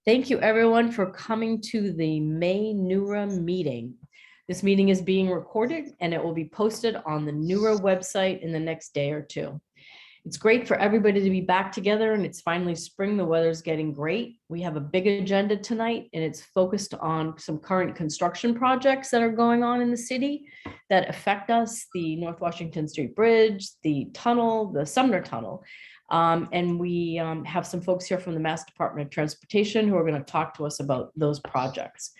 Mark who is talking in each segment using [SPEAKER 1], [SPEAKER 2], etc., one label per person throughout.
[SPEAKER 1] Thank you everyone for coming to the May NEWRA meeting. This meeting is being recorded and it will be posted on the NEWRA website in the next day or two. It's great for everybody to be back together, and it's finally spring. The weather's getting great. We have a big agenda tonight, and it's focused on some current construction projects that are going on in the city that affect us: the North Washington Street Bridge, the tunnel, the Sumner Tunnel. And we have some folks here from the Mass Department of Transportation who are going to talk to us about those projects.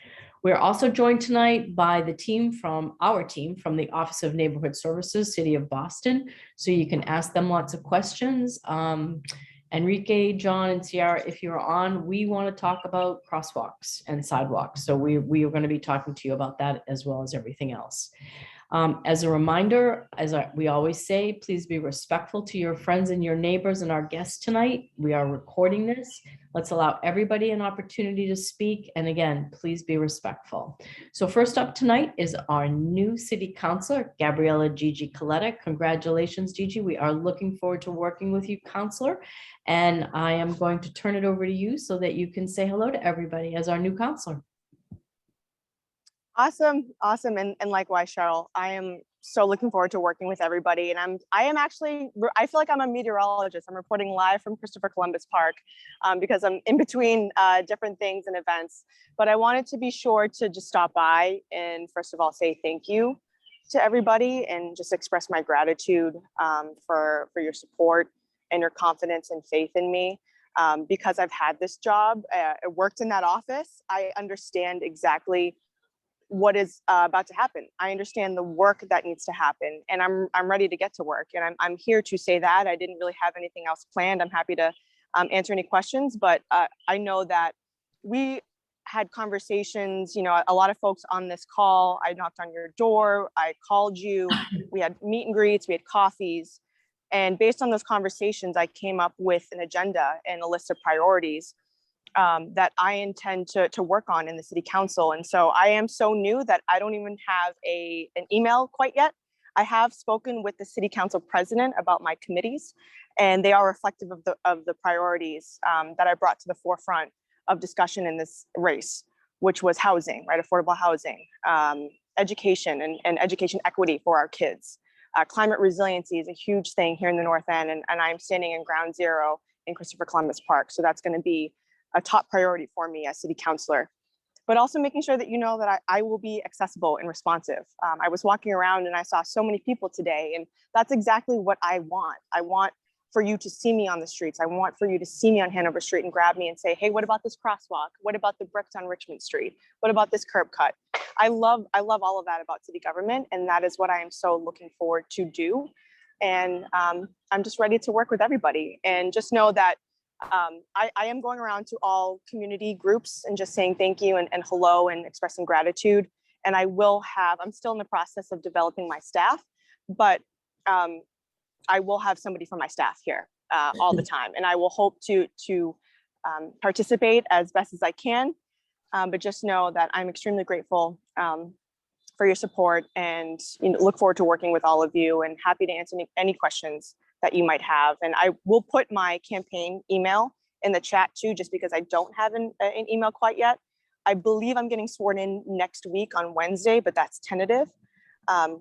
[SPEAKER 1] We're also joined tonight by the team from the Office of Neighborhood Services, City of Boston. So you can ask them lots of questions. Enrique, John, and Ciara, if you're on, we want to talk about crosswalks and sidewalks. So we are going to be talking to you about that as well as everything else. As a reminder, we always say, please be respectful to your friends and your neighbors and our guests tonight. We are recording this. Let's allow everybody an opportunity to speak. And again, please be respectful. So first up tonight is our new city councilor, Gabriella Gigi Coletta. Congratulations, Gigi. We are looking forward to working with you, councilor. And I am going to turn it over to you so that you can say hello to everybody as our new councilor.
[SPEAKER 2] Awesome. And likewise, Cheryl, I am so looking forward to working with everybody. And I feel like I'm a meteorologist. I'm reporting live from Christopher Columbus Park because I'm in between different things and events. But I wanted to be sure to just stop by and first of all, say thank you to everybody and just express my gratitude for your support and your confidence and faith in me. Because I've had this job, I worked in that office, I understand exactly what is about to happen. I understand the work that needs to happen, and I'm ready to get to work. And I'm here to say that. I didn't really have anything else planned. I'm happy to answer any questions, but I know that we had conversations, a lot of folks on this call. I knocked on your door, I called you, we had meet and greets, we had coffees. And based on those conversations, I came up with an agenda and a list of priorities that I intend to work on in the city council. And so I am so new that I don't even have an email quite yet. I have spoken with the city council president about my committees, and they are reflective of the priorities that I brought to the forefront of discussion in this race, which was housing, right? Affordable housing, education and education equity for our kids. Climate resiliency is a huge thing here in the North End, and I'm standing in ground zero in Christopher Columbus Park. So that's going to be a top priority for me as city councilor, but also making sure that that I will be accessible and responsive. I was walking around and I saw so many people today, and that's exactly what I want. I want for you to see me on the streets. I want for you to see me on Hanover Street and grab me and say, hey, what about this crosswalk? What about the bricks on Richmond Street? What about this curb cut? I love all of that about city government, and that is what I am so looking forward to do. And I'm just ready to work with everybody, and just know that I am going around to all community groups and just saying thank you and hello and expressing gratitude. And I'm still in the process of developing my staff, but I will have somebody from my staff here all the time. And I will hope to participate as best as I can. But just know that I'm extremely grateful for your support, and look forward to working with all of you, and happy to answer any questions that you might have. And I will put my campaign email in the chat too, just because I don't have an email quite yet. I believe I'm getting sworn in next week on Wednesday, but that's tentative.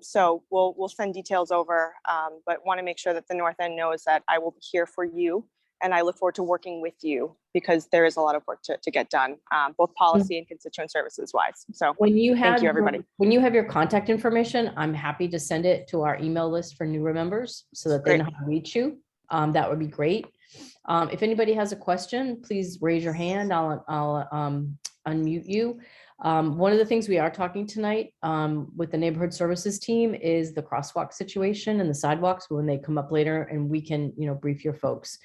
[SPEAKER 2] So we'll send details over, but want to make sure that the North End knows that I will be here for you, and I look forward to working with you, because there is a lot of work to get done, both policy and constituent services wise. So thank you, everybody.
[SPEAKER 1] When you have your contact information, I'm happy to send it to our email list for NEWRA members so that they know how to reach you. That would be great. If anybody has a question, please raise your hand. I'll unmute you. One of the things we are talking tonight with the neighborhood services team is the crosswalk situation and the sidewalks when they come up later, and we can, brief your folks.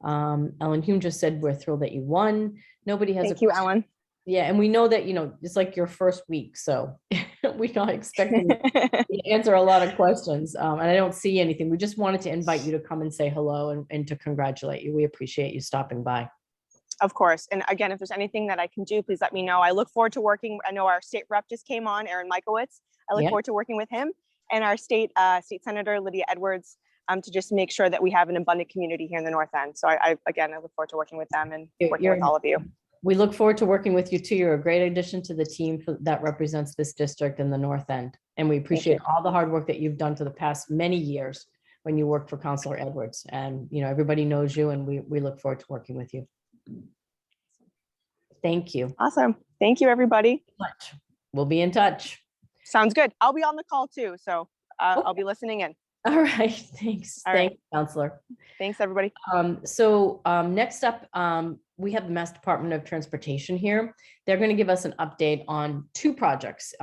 [SPEAKER 1] Ellen Hume just said, we're thrilled that you won. Nobody has
[SPEAKER 2] Thank you, Ellen.
[SPEAKER 1] Yeah, and we know that, it's like your first week, so we're not expecting you to answer a lot of questions. And I don't see anything. We just wanted to invite you to come and say hello and to congratulate you. We appreciate you stopping by.
[SPEAKER 2] Of course. And again, if there's anything that I can do, please let me know. I look forward to working. I know our state rep just came on, Aaron Michaelwitz. I look forward to working with him, and our state senator, Lydia Edwards, to just make sure that we have an abundant community here in the North End. So I look forward to working with them and working with all of you.
[SPEAKER 1] We look forward to working with you too. You're a great addition to the team that represents this district in the North End. And we appreciate all the hard work that you've done for the past many years when you worked for Counselor Edwards. And, you know, everybody knows you, and we look forward to working with you. Thank you.
[SPEAKER 2] Awesome. Thank you, everybody.
[SPEAKER 1] We'll be in touch.
[SPEAKER 2] Sounds good. I'll be on the call too. So I'll be listening in.
[SPEAKER 1] All right. Thanks.
[SPEAKER 2] All right.
[SPEAKER 1] Thanks, Counselor.
[SPEAKER 2] Thanks, everybody.
[SPEAKER 1] Next up, we have the Mass Department of Transportation here. They're going to give us an update on two projects.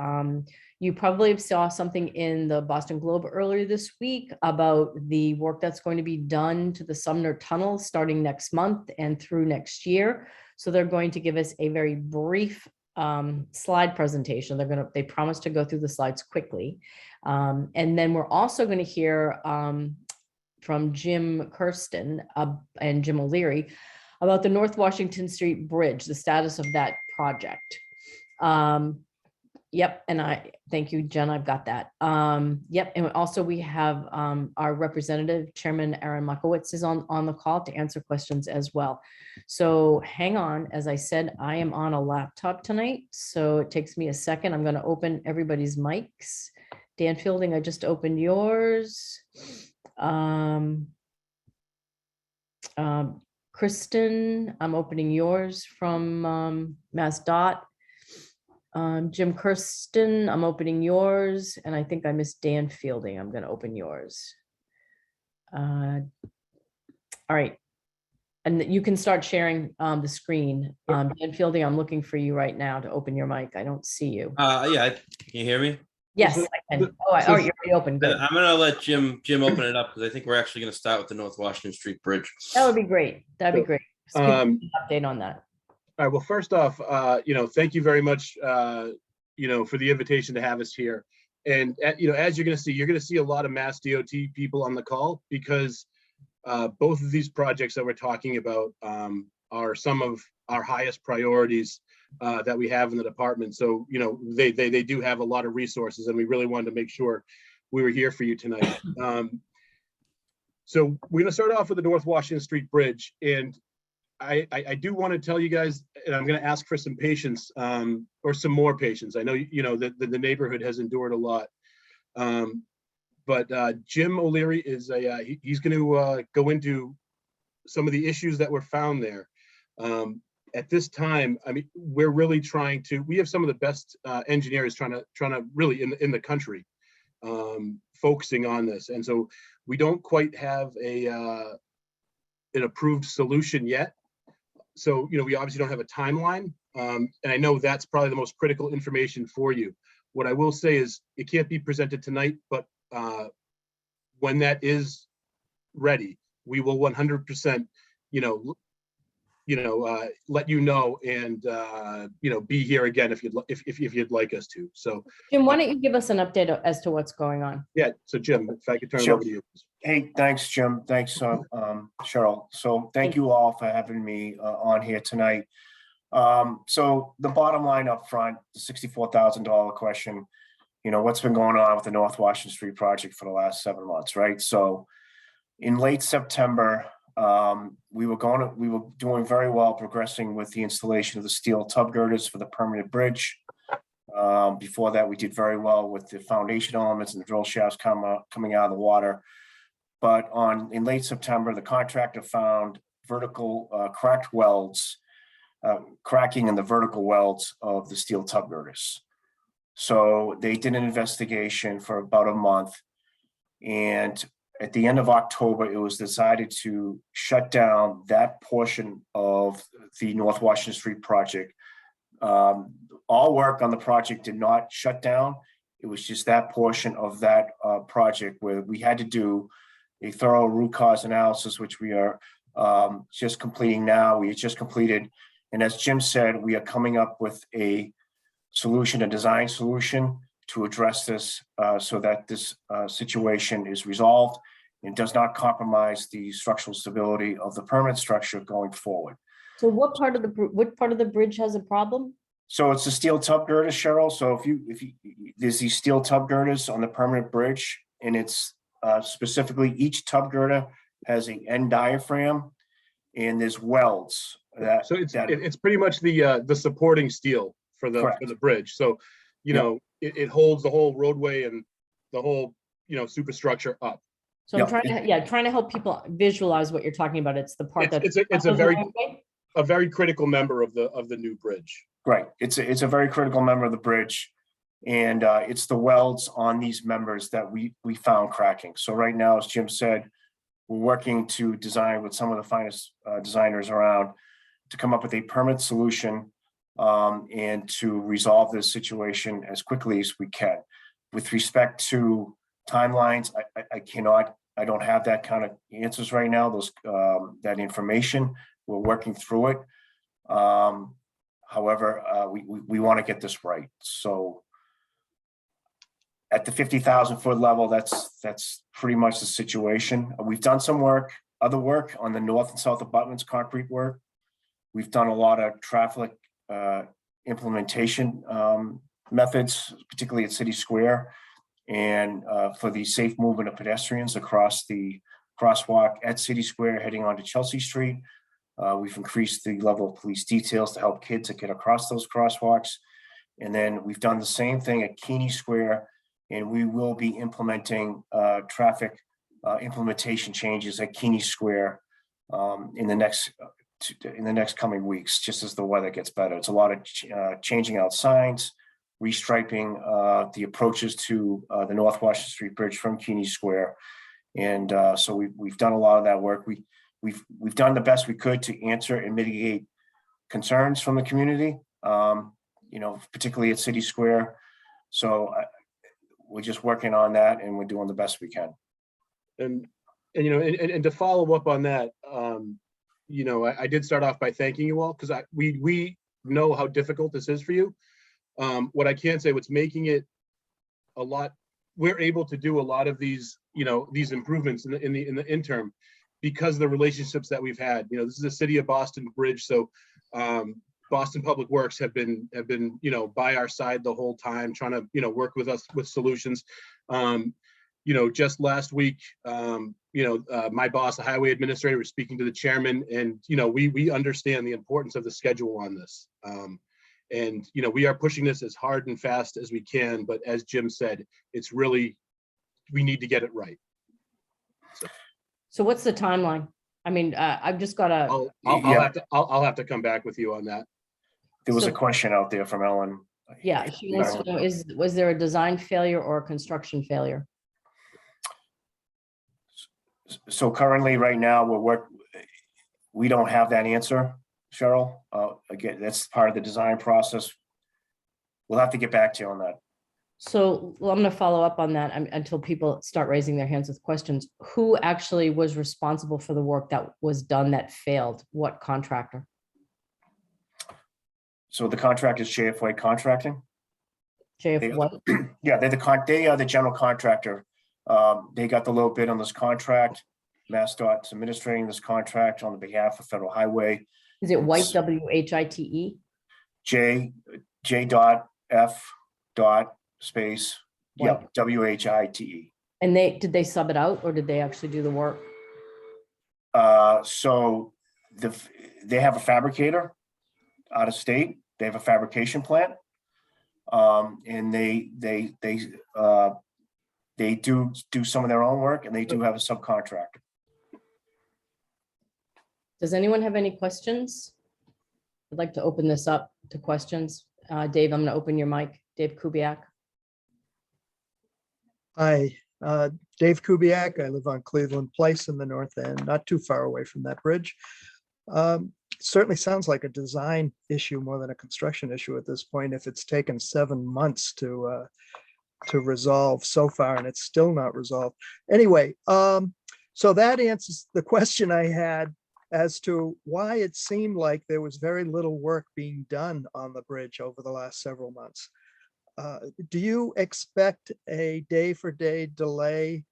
[SPEAKER 1] You probably saw something in the Boston Globe earlier this week about the work that's going to be done to the Sumner Tunnel starting next month and through next year. So they're going to give us a very brief slide presentation. They promise to go through the slides quickly. And then we're also going to hear from Jim Kirsten and Jim O'Leary about the North Washington Street Bridge, the status of that project. Yep, and I thank you, Jen. I've got that. Yep, and also we have our representative, Chairman Aaron Makowitz, is on the call to answer questions as well. So hang on. As I said, I am on a laptop tonight, so it takes me a second. I'm going to open everybody's mics. Dan Fielding, I just opened yours. Kristen, I'm opening yours from Mass Dot. Jim Kirsten, I'm opening yours, and I think I missed Dan Fielding. I'm going to open yours. All right, and you can start sharing the screen. Dan Fielding, I'm looking for you right now to open your mic. I don't see you.
[SPEAKER 3] Yeah, can you hear me?
[SPEAKER 1] Yes, I can. Oh, you're already open. Good.
[SPEAKER 3] I'm gonna let Jim open it up because I think we're actually gonna start with the North Washington Street Bridge.
[SPEAKER 1] That would be great. That'd be great. Just give me an update on that.
[SPEAKER 4] All right. Well, first off, thank you very much, for the invitation to have us here. And, as you're going to see a lot of Mass DOT people on the call because both of these projects that we're talking about are some of our highest priorities that we have in the department. So, they do have a lot of resources, and we really wanted to make sure we were here for you tonight. So we're going to start off with the North Washington Street Bridge. And I do want to tell you guys, and I'm going to ask for some patience or some more patience. I know, that the neighborhood has endured a lot. But Jim O'Leary is he's going to go into some of the issues that were found there. At this time, I mean, we're really we have some of the best engineers trying to really in the country focusing on this. And so we don't quite have an approved solution yet. So, we obviously don't have a timeline. And I know that's probably the most critical information for you. What I will say is it can't be presented tonight, but when that is ready, we will 100%, let you know and, be here again if you'd like us to. So
[SPEAKER 1] Jim, why don't you give us an update as to what's going on?
[SPEAKER 4] Yeah. So Jim, if I could turn it over to you.
[SPEAKER 5] Hey, thanks, Jim. Thanks, Cheryl. So thank you all for having me on here tonight. So the bottom line up front, the $64,000 question, what's been going on with the North Washington Street project for the last 7 months, right? So in late September, we were doing very well, progressing with the installation of the steel tub girders for the permanent bridge. Before that, we did very well with the foundation elements and the drill shafts coming out of the water. But in late September, the contractor found vertical cracked welds, cracking in the vertical welds of the steel tub girders. So they did an investigation for about a month, and at the end of October, it was decided to shut down that portion of the North Washington Street project. All work on the project did not shut down. It was just that portion of that project where we had to do a thorough root cause analysis, which we are just completing now. We just completed. And as Jim said, we are coming up with a design solution to address this so that this situation is resolved and does not compromise the structural stability of the permanent structure going forward.
[SPEAKER 1] So what part of the bridge has a problem?
[SPEAKER 5] So it's the steel tub girders, Cheryl. So if you there's these steel tub girders on the permanent bridge, and it's specifically each tub girder has an end diaphragm, and there's welds That,
[SPEAKER 4] So it's
[SPEAKER 5] that-
[SPEAKER 4] it's pretty much the supporting steel for
[SPEAKER 5] Correct.
[SPEAKER 4] the bridge. So, you
[SPEAKER 5] Yep.
[SPEAKER 4] know, it holds the whole roadway and the whole, you know, superstructure up.
[SPEAKER 1] So I'm
[SPEAKER 5] Yeah,
[SPEAKER 1] trying to help people visualize what you're talking about. It's the part that.
[SPEAKER 4] It's a very critical member of the new bridge.
[SPEAKER 5] Right, it's a very critical member of the bridge. And it's the welds on these members that we found cracking. So right now, as Jim said, we're working to design with some of the finest designers around to come up with a permanent solution and to resolve this situation as quickly as we can. With respect to timelines, I don't have that kind of answers right now, that information. We're working through it. However, we want to get this right. So at the 50,000 foot level, that's pretty much the situation. We've done some other work on the north and south abutments, concrete work. We've done a lot of traffic implementation methods, particularly at City Square, and for the safe movement of pedestrians across the crosswalk at City Square heading onto Chelsea Street. We've increased the level of police details to help kids that get across those crosswalks. And then we've done the same thing at Keeney Square, and we will be implementing traffic implementation changes at Keeney Square in the next coming weeks, just as the weather gets better. It's a lot of changing out signs, restriping the approaches to the North Washington Street Bridge from Keeney Square. And so we've done a lot of that work. We've done the best we could to answer and mitigate concerns from the community, you know, particularly at City Square. So we're just working on that, and we're doing the best we can.
[SPEAKER 4] And you know, and to follow up on that, you know, I did start off by thanking you all, because we know how difficult this is for you. What I can say, what's making it a lot, we're able to do a lot of these, you know, these improvements in the interim because of the relationships that we've had. You know, this is a City of Boston bridge, so Boston Public Works have been, you know, by our side the whole time, trying to, you know, work with us with solutions. You know, just last week, you know, my boss, the highway administrator, was speaking to the chairman, and, you know, we understand the importance of the schedule on this. And, you know, we are pushing this as hard and fast as we can, but as Jim said, it's really, we need to get it right.
[SPEAKER 1] So what's the timeline? I mean, I've just got to.
[SPEAKER 4] I'll have to come back with you on that.
[SPEAKER 5] There was a
[SPEAKER 1] So-
[SPEAKER 5] question out there from Ellen.
[SPEAKER 1] Yeah, she wants to know, was there a design failure or a construction failure?
[SPEAKER 5] So currently, right now, we don't have that answer, Cheryl. Again, that's part of the design process. We'll have to get back to you on that.
[SPEAKER 1] So I'm going to follow up on that until people start raising their hands with questions. Who actually was responsible for the work that was done that failed? What contractor?
[SPEAKER 5] So the contract is JF Contracting.
[SPEAKER 1] JF what?
[SPEAKER 5] Yeah, they are the general contractor. They got the low bid on this contract. MassDOT's administrating this contract on the behalf of Federal Highway.
[SPEAKER 1] Is it White, WHITE?
[SPEAKER 5] J.F. Yep, WHITE.
[SPEAKER 1] And did they sub it out, or did they actually do the work?
[SPEAKER 5] So they have a fabricator out of state. They have a fabrication plant. And they do some of their own work, and they do have a subcontractor.
[SPEAKER 1] Does anyone have any questions? I'd like to open this up to questions. Dave, I'm going to open your mic. Dave Kubiak.
[SPEAKER 6] Hi, Dave Kubiak. I live on Cleveland Place in the north end, not too far away from that bridge. Certainly sounds like a design issue more than a construction issue at this point, if it's taken 7 months to resolve so far and it's still not resolved. Anyway, so that answers the question I had as to why it seemed like there was very little work being done on the bridge over the last several months. Do you expect a day-for-day delay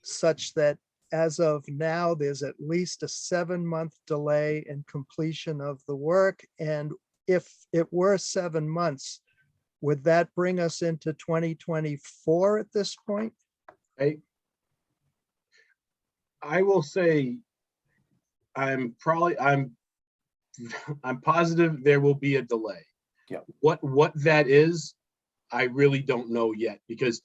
[SPEAKER 6] such that as of now, there's at least a 7-month delay in completion of the work? And if it were 7 months, would that bring us into 2024 at this point?
[SPEAKER 4] I will say I'm I'm positive there will be a delay.
[SPEAKER 5] Yeah.
[SPEAKER 4] What that is, I really don't know yet, because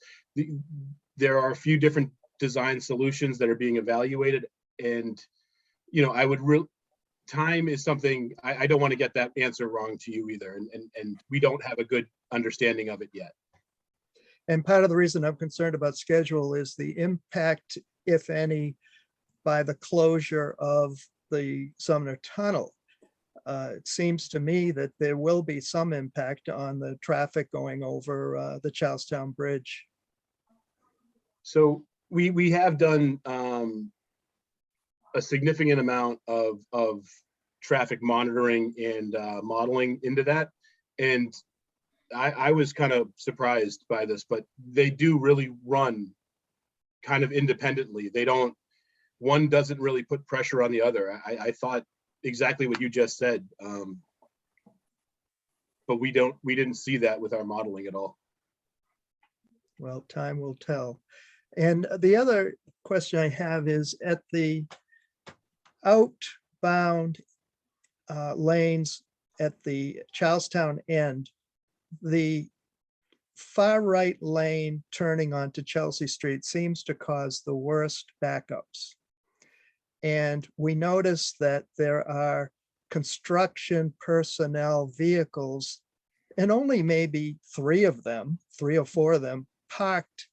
[SPEAKER 4] there are a few different design solutions that are being evaluated, and I would time is something I don't want to get that answer wrong to you either, and we don't have a good understanding of it yet.
[SPEAKER 6] And part of the reason I'm concerned about schedule is the impact, if any, by the closure of the Sumner Tunnel. It seems to me that there will be some impact on the traffic going over the Charlestown Bridge.
[SPEAKER 4] So we have done a significant amount of traffic monitoring and modeling into that, and I was kind of surprised by this, but they do really run kind of independently. One doesn't really put pressure on the other. I thought exactly what you just said, but we didn't see that with our modeling at all.
[SPEAKER 6] Well, time will tell. And the other question I have is, at the outbound lanes at the Charlestown end, the far right lane turning onto Chelsea Street seems to cause the worst backups. And we notice that there are construction personnel vehicles, and only maybe 3 or 4 of them parked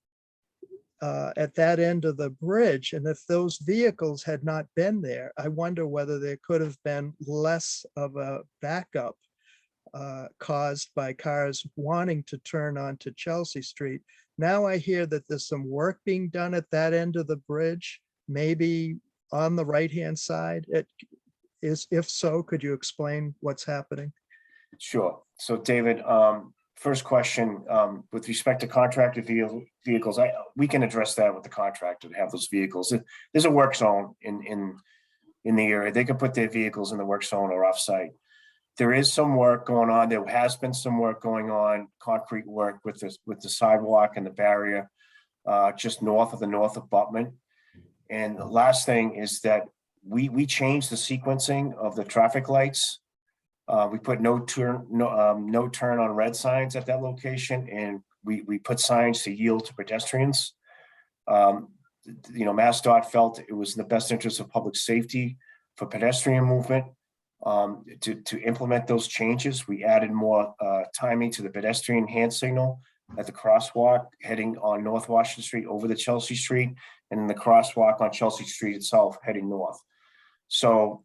[SPEAKER 6] at that end of the bridge. And if those vehicles had not been there, I wonder whether there could have been less of a backup caused by cars wanting to turn onto Chelsea Street. Now I hear that there's some work being done at that end of the bridge, maybe on the right-hand side. If so, could you explain what's happening?
[SPEAKER 5] Sure. So David, first question, with respect to contracted vehicles, we can address that with the contractor to have those vehicles. There's a work zone in the area. They can put their vehicles in the work zone or offsite. There is some work going on. There has been some work going on, concrete work with the sidewalk and the barrier just north of abutment. And the last thing is that we changed the sequencing of the traffic lights. We put no turn on red signs at that location, and we put signs to yield to pedestrians. MassDOT felt it was in the best interest of public safety for pedestrian movement to implement those changes. We added more timing to the pedestrian hand signal at the crosswalk heading on North Washington Street over the Chelsea Street, and then the crosswalk on Chelsea Street itself heading north. So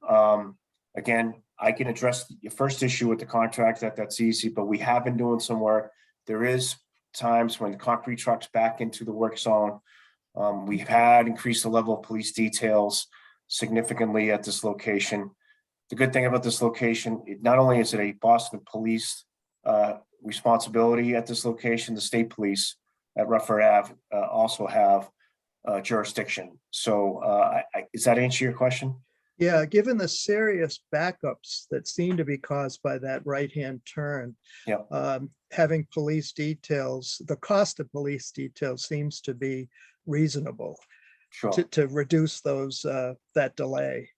[SPEAKER 5] again, I can address your first issue with the contract, that's easy, but we have been doing some work. There is times when the concrete trucks back into the work zone. We've had increased the level of police details significantly at this location. The good thing about this location, not only is it a Boston police responsibility at this location, the state police at Rufford Ave also have jurisdiction. So does that answer your question?
[SPEAKER 6] Yeah, given the serious backups that seem to be caused by that right-hand turn, having police details, the cost of police details seems to be reasonable.
[SPEAKER 5] Sure.
[SPEAKER 6] To reduce those that delay.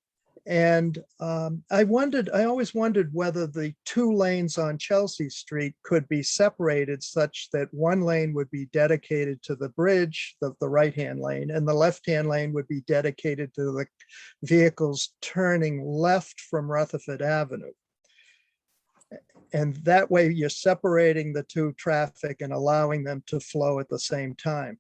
[SPEAKER 6] And I always wondered whether the 2 lanes on Chelsea Street could be separated such that one lane would be dedicated to the bridge, the right-hand lane, and the left-hand lane would be dedicated to the vehicles turning left from Rutherford Avenue. And that way you're separating the 2 traffic and allowing them to flow at the same time.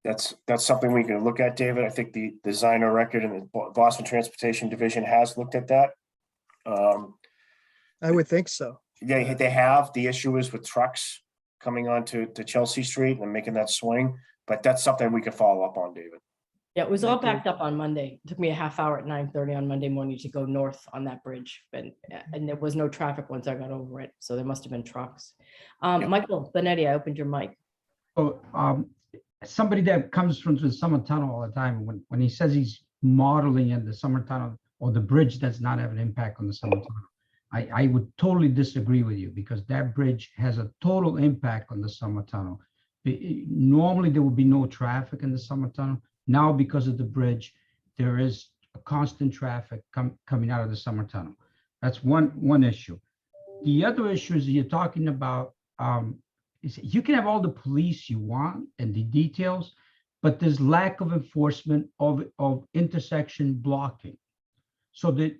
[SPEAKER 5] That's something we can look at, David. I think the designer record in the Boston Transportation Division has looked at that.
[SPEAKER 6] I would think so.
[SPEAKER 5] Yeah, they have. The issue is with trucks coming onto Chelsea Street and making that swing, but that's something we can follow up on, David.
[SPEAKER 1] Yeah, it was all backed up on Monday. It took me a half hour at 9:30 on Monday morning to go north on that bridge, and there was no traffic once I got over it. So there must have been trucks. Michael Benetti, I opened your mic.
[SPEAKER 7] Oh, somebody that comes from the summer tunnel all the time, when he says he's modeling in the summer tunnel or the bridge does not have an impact on the summer tunnel, I would totally disagree with you, because that bridge has a total impact on the summer tunnel. Normally there would be no traffic in the summer tunnel. Now, because of the bridge, there is a constant traffic coming out of the summer tunnel. That's one issue. The other issue is you're talking about, is you can have all the police you want and the details, but there's lack of enforcement of intersection blocking. So the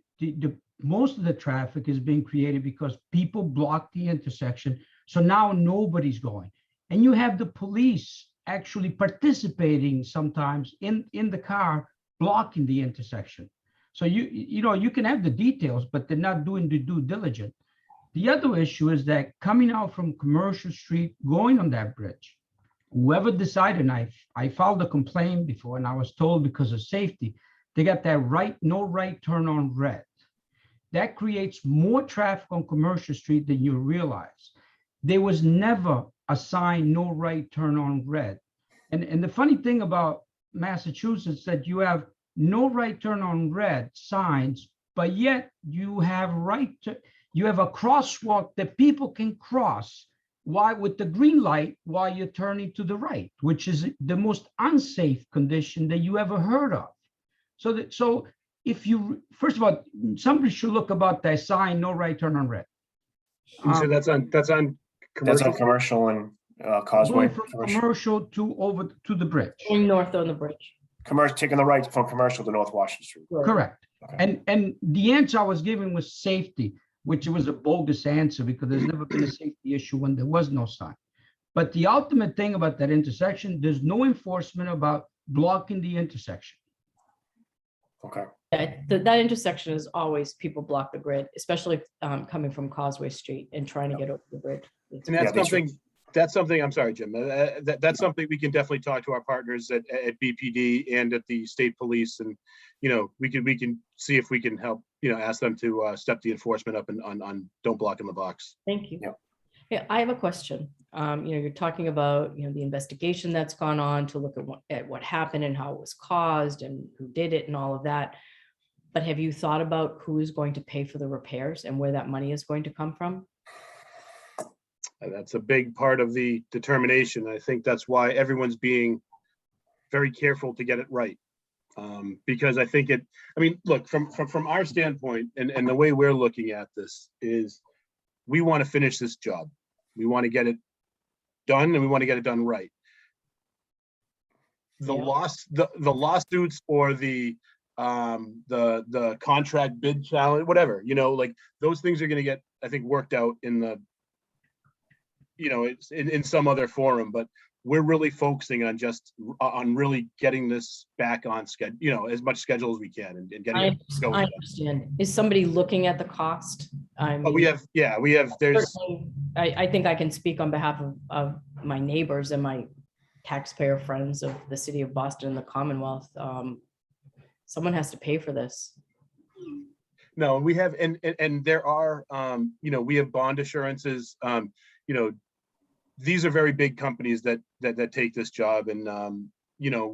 [SPEAKER 7] most of the traffic is being created because people block the intersection. So now nobody's going. And you have the police actually participating sometimes in the car, blocking the intersection. So you can have the details, but they're not doing the due diligence. The other issue is that coming out from Commercial Street, going on that bridge, whoever decided, and I filed a complaint before, and I was told because of safety, they got that no right turn on red. That creates more traffic on Commercial Street than you realize. There was never a sign, no right turn on red. And the funny thing about Massachusetts that you have no right turn on red signs, but yet you have you have a crosswalk that people can cross with the green light while you're turning to the right, which is the most unsafe condition that you ever heard of. So if you, first of all, somebody should look about that sign, no right turn on red.
[SPEAKER 4] You said that's on
[SPEAKER 5] That's
[SPEAKER 4] commercial.
[SPEAKER 5] on Commercial and Causeway.
[SPEAKER 7] Going from Commercial to over to the bridge.
[SPEAKER 1] Going north on the bridge.
[SPEAKER 5] Commercial, taking the right from Commercial to North Washington Street.
[SPEAKER 7] Correct.
[SPEAKER 5] Okay.
[SPEAKER 7] And the answer I was given was safety, which was a bogus answer because there's never been a safety issue when there was no sign. But the ultimate thing about that intersection, there's no enforcement about blocking the intersection.
[SPEAKER 5] Okay.
[SPEAKER 1] That intersection is always people block the grid, especially coming from Causeway Street and trying to get over the bridge.
[SPEAKER 4] And that's
[SPEAKER 5] Yeah,
[SPEAKER 4] something, I'm sorry, Jim, that's something we can definitely talk to our partners at BPD and at the state police. And, we can see if we can help, ask them to step the enforcement up on don't block in the box.
[SPEAKER 1] Thank you.
[SPEAKER 5] Yeah.
[SPEAKER 1] Yeah, I have a question. You're talking about, the investigation that's gone on to look at what happened and how it was caused and who did it and all of that. But have you thought about who is going to pay for the repairs and where that money is going to come from?
[SPEAKER 4] That's a big part of the determination. I think that's why everyone's being very careful to get it right. Because I think look, from our standpoint and the way we're looking at this is we want to finish this job. We want to get it done and we want to get it done right. The lawsuits or the contract bid challenge, whatever, like those things are going to get, I think, worked out in the, it's in some other forum, but we're really focusing on really getting this back on schedule, as much schedule as we can and getting it going.
[SPEAKER 1] I understand. Is somebody looking at the cost?
[SPEAKER 4] We have, there's,
[SPEAKER 1] I think I can speak on behalf of my neighbors and my taxpayer friends of the city of Boston and the Commonwealth. Someone has to pay for this.
[SPEAKER 4] No, we have, and there are, we have bond assurances. These are very big companies that take this job, and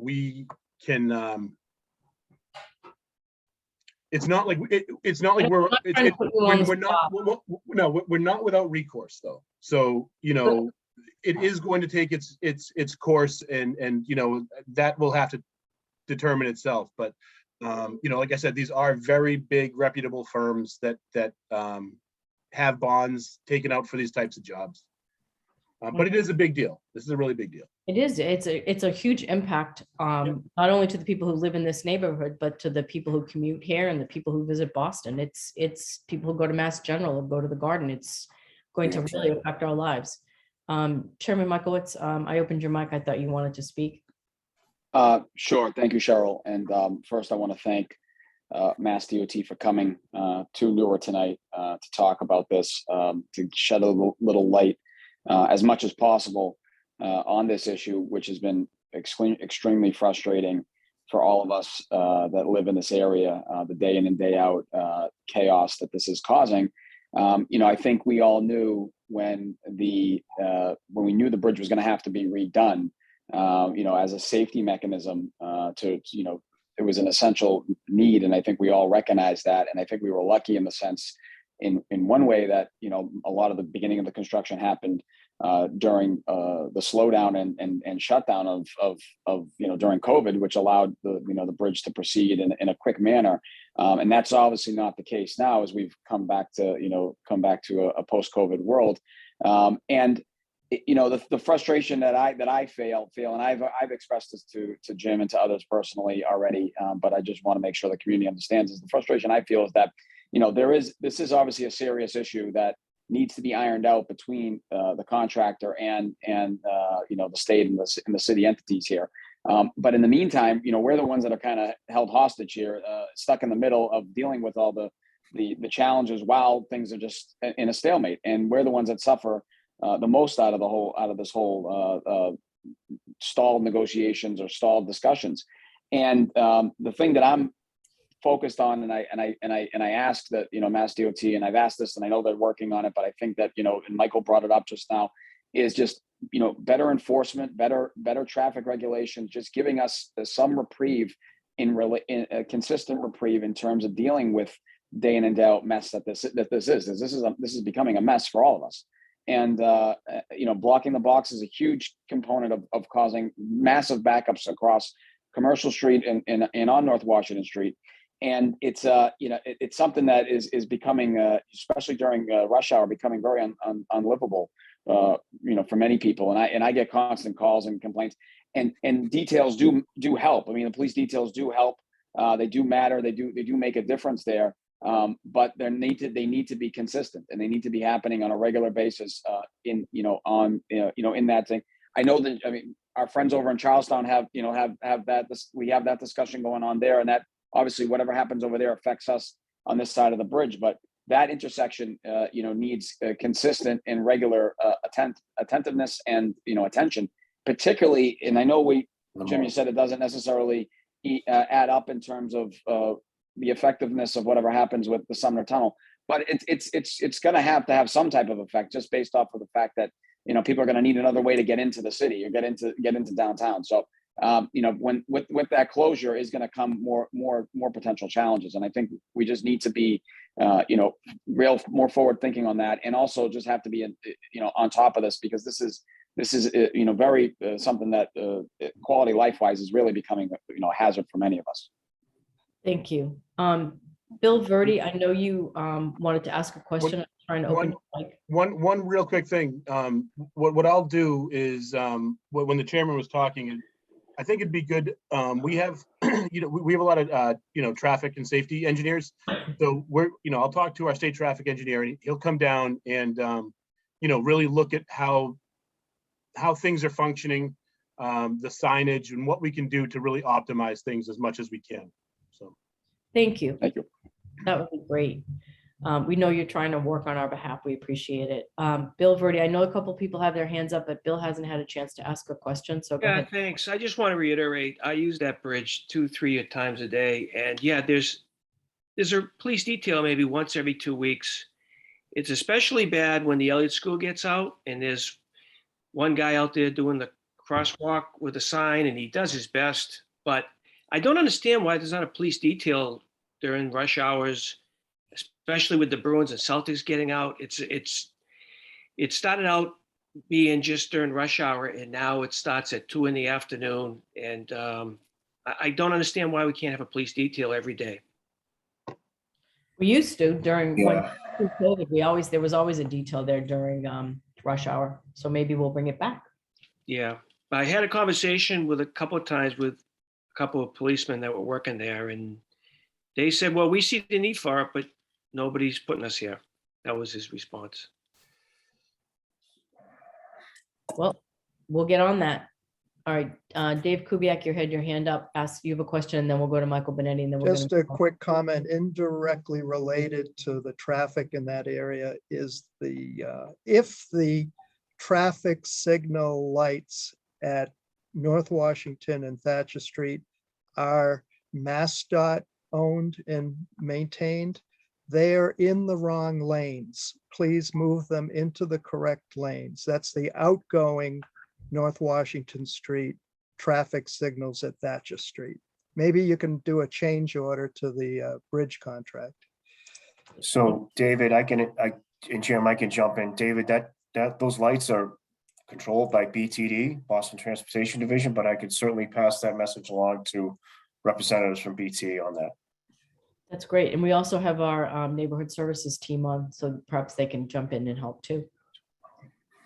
[SPEAKER 4] we can. It's not like we're not without recourse though. So it is going to take its course, and that will have to determine itself. But like I said, these are very big reputable firms that have bonds taken out for these types of jobs. But it is a big deal. This is a really big deal.
[SPEAKER 1] It is. It's a huge impact, not only to the people who live in this neighborhood, but to the people who commute here and the people who visit Boston. It's people who go to Mass General or go to the Garden. It's going to really affect our lives. Chairman Michaelwitz, I opened your mic. I thought you wanted to speak.
[SPEAKER 8] Sure. Thank you, Cheryl. And first, I want to thank Mass DOT for coming to NEWRA tonight to talk about this, to shed a little light as much as possible on this issue, which has been extremely frustrating for all of us that live in this area, the day in and day out chaos that this is causing. I think we all knew when we knew the bridge was going to have to be redone, as a safety mechanism it was an essential need. And I think we all recognize that. And I think we were lucky in the sense in one way that, a lot of the beginning of the construction happened during the slowdown and shutdown of during COVID, which allowed the bridge to proceed in a quick manner. And that's obviously not the case now as we've come back to a post-COVID world. And the frustration that I feel, and I've expressed this to Jim and to others personally already, but I just want to make sure the community understands is the frustration I feel is that, this is obviously a serious issue that needs to be ironed out between the contractor and the state and the city entities here. But in the meantime, we're the ones that are kind of held hostage here, stuck in the middle of dealing with all the challenges while things are just in a stalemate, and we're the ones that suffer the most out of this whole stalled negotiations or stalled discussions. And the thing that I'm focused on, and I asked that Mass DOT, and I've asked this, and I know they're working on it, but I think that and Michael brought it up just now, is just better enforcement, better traffic regulations, just giving us some reprieve in a consistent reprieve in terms of dealing with day in and day out mess that this is becoming a mess for all of us. And blocking the box is a huge component of causing massive backups across Commercial Street and on North Washington Street. And it's it's something that is becoming, especially during rush hour, becoming very unlivable, for many people. And I get constant calls and complaints. And details do help. I mean, the police details do help. They do matter. They do make a difference there. But they need to be consistent, and they need to be happening on a regular basis. In that thing. I know that. I mean, our friends over in Charlestown have that. We have that discussion going on there, and that. Obviously, whatever happens over there affects us on this side of the bridge, but that intersection, needs consistent and regular attentiveness and attention. Particularly, and I know Jim, you said it doesn't necessarily add up in terms of the effectiveness of whatever happens with the Sumner Tunnel, but it's going to have some type of effect just based off of the fact that people are going to need another way to get into the city or get into downtown. So. When with that closure is going to come more potential challenges, and I think we just need to be, more forward thinking on that, and also just have to be, on top of this, because this is very something that quality life wise is really becoming a hazard for many of us.
[SPEAKER 1] Thank you. Bill Verdi, I know you wanted to ask a question. I'm trying to open your mic.
[SPEAKER 4] One real quick thing. What I'll do is when the chairman was talking. I think it'd be good. We have, we have a lot of, traffic and safety engineers. So I'll talk to our state traffic engineer, and he'll come down and, really look at how things are functioning, the signage, and what we can do to really optimize things as much as we can. So.
[SPEAKER 1] Thank you.
[SPEAKER 8] Thank you.
[SPEAKER 1] That would be great. We know you're trying to work on our behalf. We appreciate it. Bill Verdi, I know a couple people have their hands up, but Bill hasn't had a chance to ask a question. So go ahead.
[SPEAKER 9] Thanks. I just want to reiterate, I use that bridge 2-3 times a day. And yeah, there's a police detail maybe once every 2 weeks. It's especially bad when the Elliott School gets out and there's one guy out there doing the crosswalk with a sign, and he does his best. But I don't understand why there's not a police detail during rush hours, especially with the Bruins and Celtics getting out. It started out being just during rush hour, and now it starts at 2 PM. And I don't understand why we can't have a police detail every day.
[SPEAKER 1] We used to during COVID. There was always a detail there during rush hour. So maybe we'll bring it back.
[SPEAKER 9] Yeah, I had a conversation with a couple of times with a couple of policemen that were working there, and they said, "Well, we see the need for it, but nobody's putting us here." That was his response.
[SPEAKER 1] Well, we'll get on that. All right, Dave Kubiak, you had your hand up. You have a question, and then we'll go to Michael Benetti, and then we're
[SPEAKER 6] Just a quick comment, indirectly related to the traffic in that area is if the traffic signal lights at North Washington and Thatcher Street are MassDOT owned and maintained, they are in the wrong lanes. Please move them into the correct lanes. That's the outgoing North Washington Street traffic signals at Thatcher Street. Maybe you can do a change order to the bridge contract.
[SPEAKER 5] So David, and Jim, I can jump in. David, those lights are controlled by BTD, Boston Transportation Division, but I could certainly pass that message along to representatives from BTA on that.
[SPEAKER 1] That's great. And we also have our neighborhood services team on, so perhaps they can jump in and help too.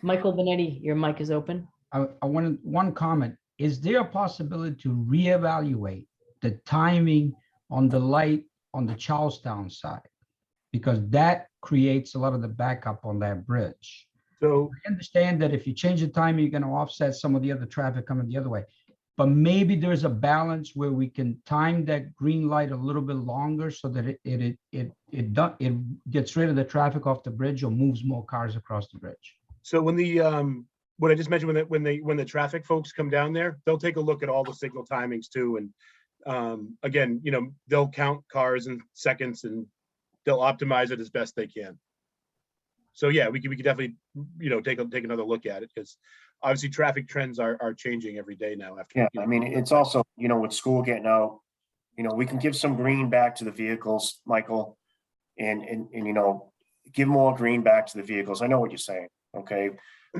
[SPEAKER 1] Michael Benetti, your mic is open.
[SPEAKER 7] I wanted one comment. Is there a possibility to reevaluate the timing on the light on the Charlestown side? Because that creates a lot of the backup on that bridge.
[SPEAKER 4] So
[SPEAKER 7] I understand that if you change the timing, you're going to offset some of the other traffic coming the other way. But maybe there's a balance where we can time that green light a little bit longer so that it gets rid of the traffic off the bridge or moves more cars across the bridge.
[SPEAKER 4] So when the what I just mentioned, when the traffic folks come down there, they'll take a look at all the signal timings too. And again, you know, they'll count cars in seconds and they'll optimize it as best they can. So yeah, we could definitely, you know, take another look at it, because obviously traffic trends are changing every day now after.
[SPEAKER 5] Yeah,
[SPEAKER 4] you know,
[SPEAKER 5] I mean, it's also, you know, with school getting out, you know, we can give some green back to the vehicles, Michael, and you know, give more green back to the vehicles. I know what you're saying. Okay,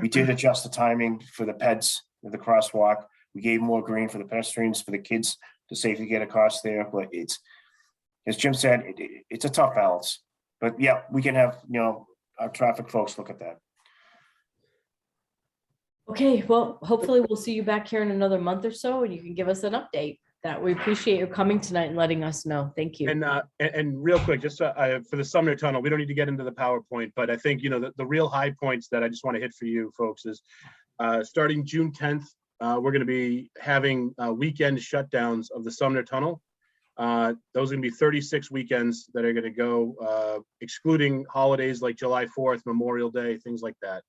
[SPEAKER 5] we did adjust the timing for the peds, the crosswalk. We gave more green for the pedestrians, for the kids to safely get across there. But it's, as Jim said, it's a tough balance. But yeah, we can have, you know, our traffic folks look at that.
[SPEAKER 1] Okay, well, hopefully we'll see you back here in another month or so and you can give us an update. That we appreciate your coming tonight and letting us know. Thank you.
[SPEAKER 4] And real quick, just for the Sumner Tunnel, we don't need to get into the PowerPoint, but I think, you know, the real high points that I just want to hit for you folks is starting June 10th, we're going to be having weekend shutdowns of the Sumner Tunnel. Those are going to be 36 weekends that are going to go, excluding holidays like July 4th, Memorial Day, things like that.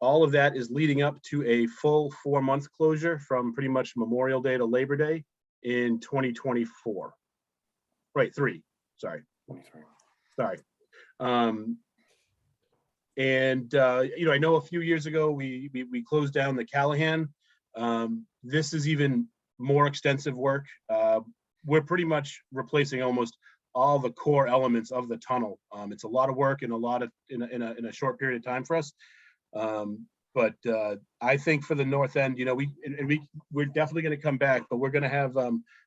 [SPEAKER 4] All of that is leading up to a full 4-month closure from pretty much Memorial Day to Labor Day in 2024. Right, 3, sorry.
[SPEAKER 5] 23.
[SPEAKER 4] Sorry. You know, I know a few years ago, we closed down the Callahan. This is even more extensive work. We're pretty much replacing almost all the core elements of the tunnel. It's a lot of work and a lot of in a short period of time for us. But I think for the north end, you know, we're definitely going to come back, but we're going to have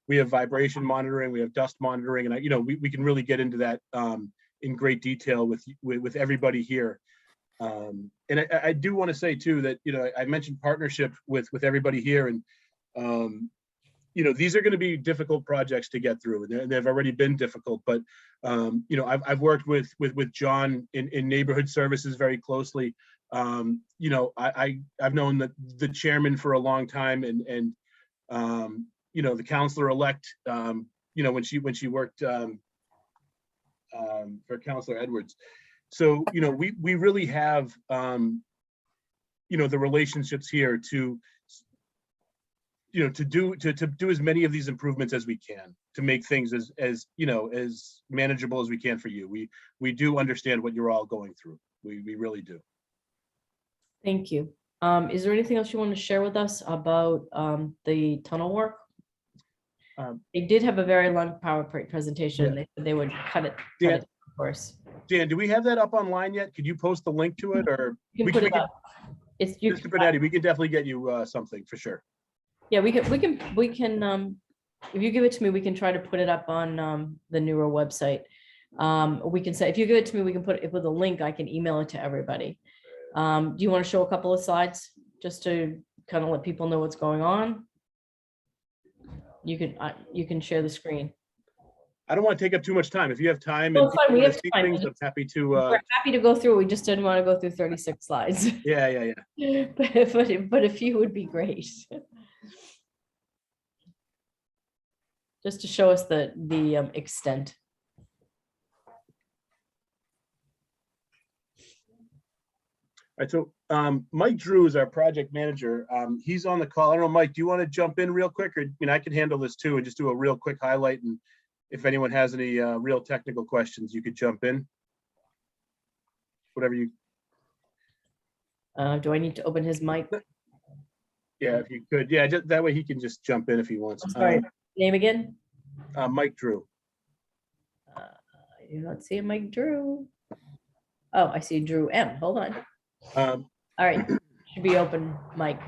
[SPEAKER 4] we have vibration monitoring, we have dust monitoring, and you know, we can really get into that in great detail with everybody here. And I do want to say too that, you know, I mentioned partnership with everybody here, and you know, these are going to be difficult projects to get through, and they've already been difficult. But you know, I've worked with John in neighborhood services very closely. You know, I've known the chairman for a long time, and you know, the counselor-elect, you know, when she worked for Counselor Edwards. So, you know, we really have, you know, the relationships here to, you know, to do as many of these improvements as we can to make things as you know, as manageable as we can for you. We do understand what you're all going through. We really do.
[SPEAKER 1] Thank you. Is there anything else you want to share with us about the tunnel work? They did have a very long PowerPoint presentation.
[SPEAKER 4] Yeah.
[SPEAKER 1] And they said they would cut it,
[SPEAKER 4] Dan,
[SPEAKER 1] of course.
[SPEAKER 4] Dan, do we have that up online yet? Could you post the link to it, or
[SPEAKER 1] You can put it up. It's you.
[SPEAKER 4] Mr. Benetti, we can definitely get you something for sure.
[SPEAKER 1] Yeah, we can. If you give it to me, we can try to put it up on the NEWRA website. We can say, if you give it to me, we can put it with a link. I can email it to everybody. Do you want to show a couple of slides just to kind of let people know what's going on? You can share the screen.
[SPEAKER 4] I don't want to take up too much time. If you have time
[SPEAKER 1] Well,
[SPEAKER 4] and
[SPEAKER 1] it's fine. We
[SPEAKER 4] people want
[SPEAKER 1] have
[SPEAKER 4] to see
[SPEAKER 1] time.
[SPEAKER 4] things, I'm happy to.
[SPEAKER 1] We're happy to go through. We just didn't want to go through 36 slides.
[SPEAKER 4] Yeah.
[SPEAKER 1] But a few would be great. Just to show us the extent.
[SPEAKER 4] All right, so Mike Drew is our project manager. He's on the call. I don't know, Mike, do you want to jump in real quick? Or, I mean, I can handle this too and just do a real quick highlight. And if anyone has any real technical questions, you could jump in. Whatever you.
[SPEAKER 1] Do I need to open his mic?
[SPEAKER 4] Yeah, if you could. Yeah, just, that way he can just jump in if he wants.
[SPEAKER 1] I'm sorry. Name again?
[SPEAKER 4] Mike Drew.
[SPEAKER 1] I do not see a Mike Drew. Oh, I see Drew M. Hold on. All right, should be open, Mike,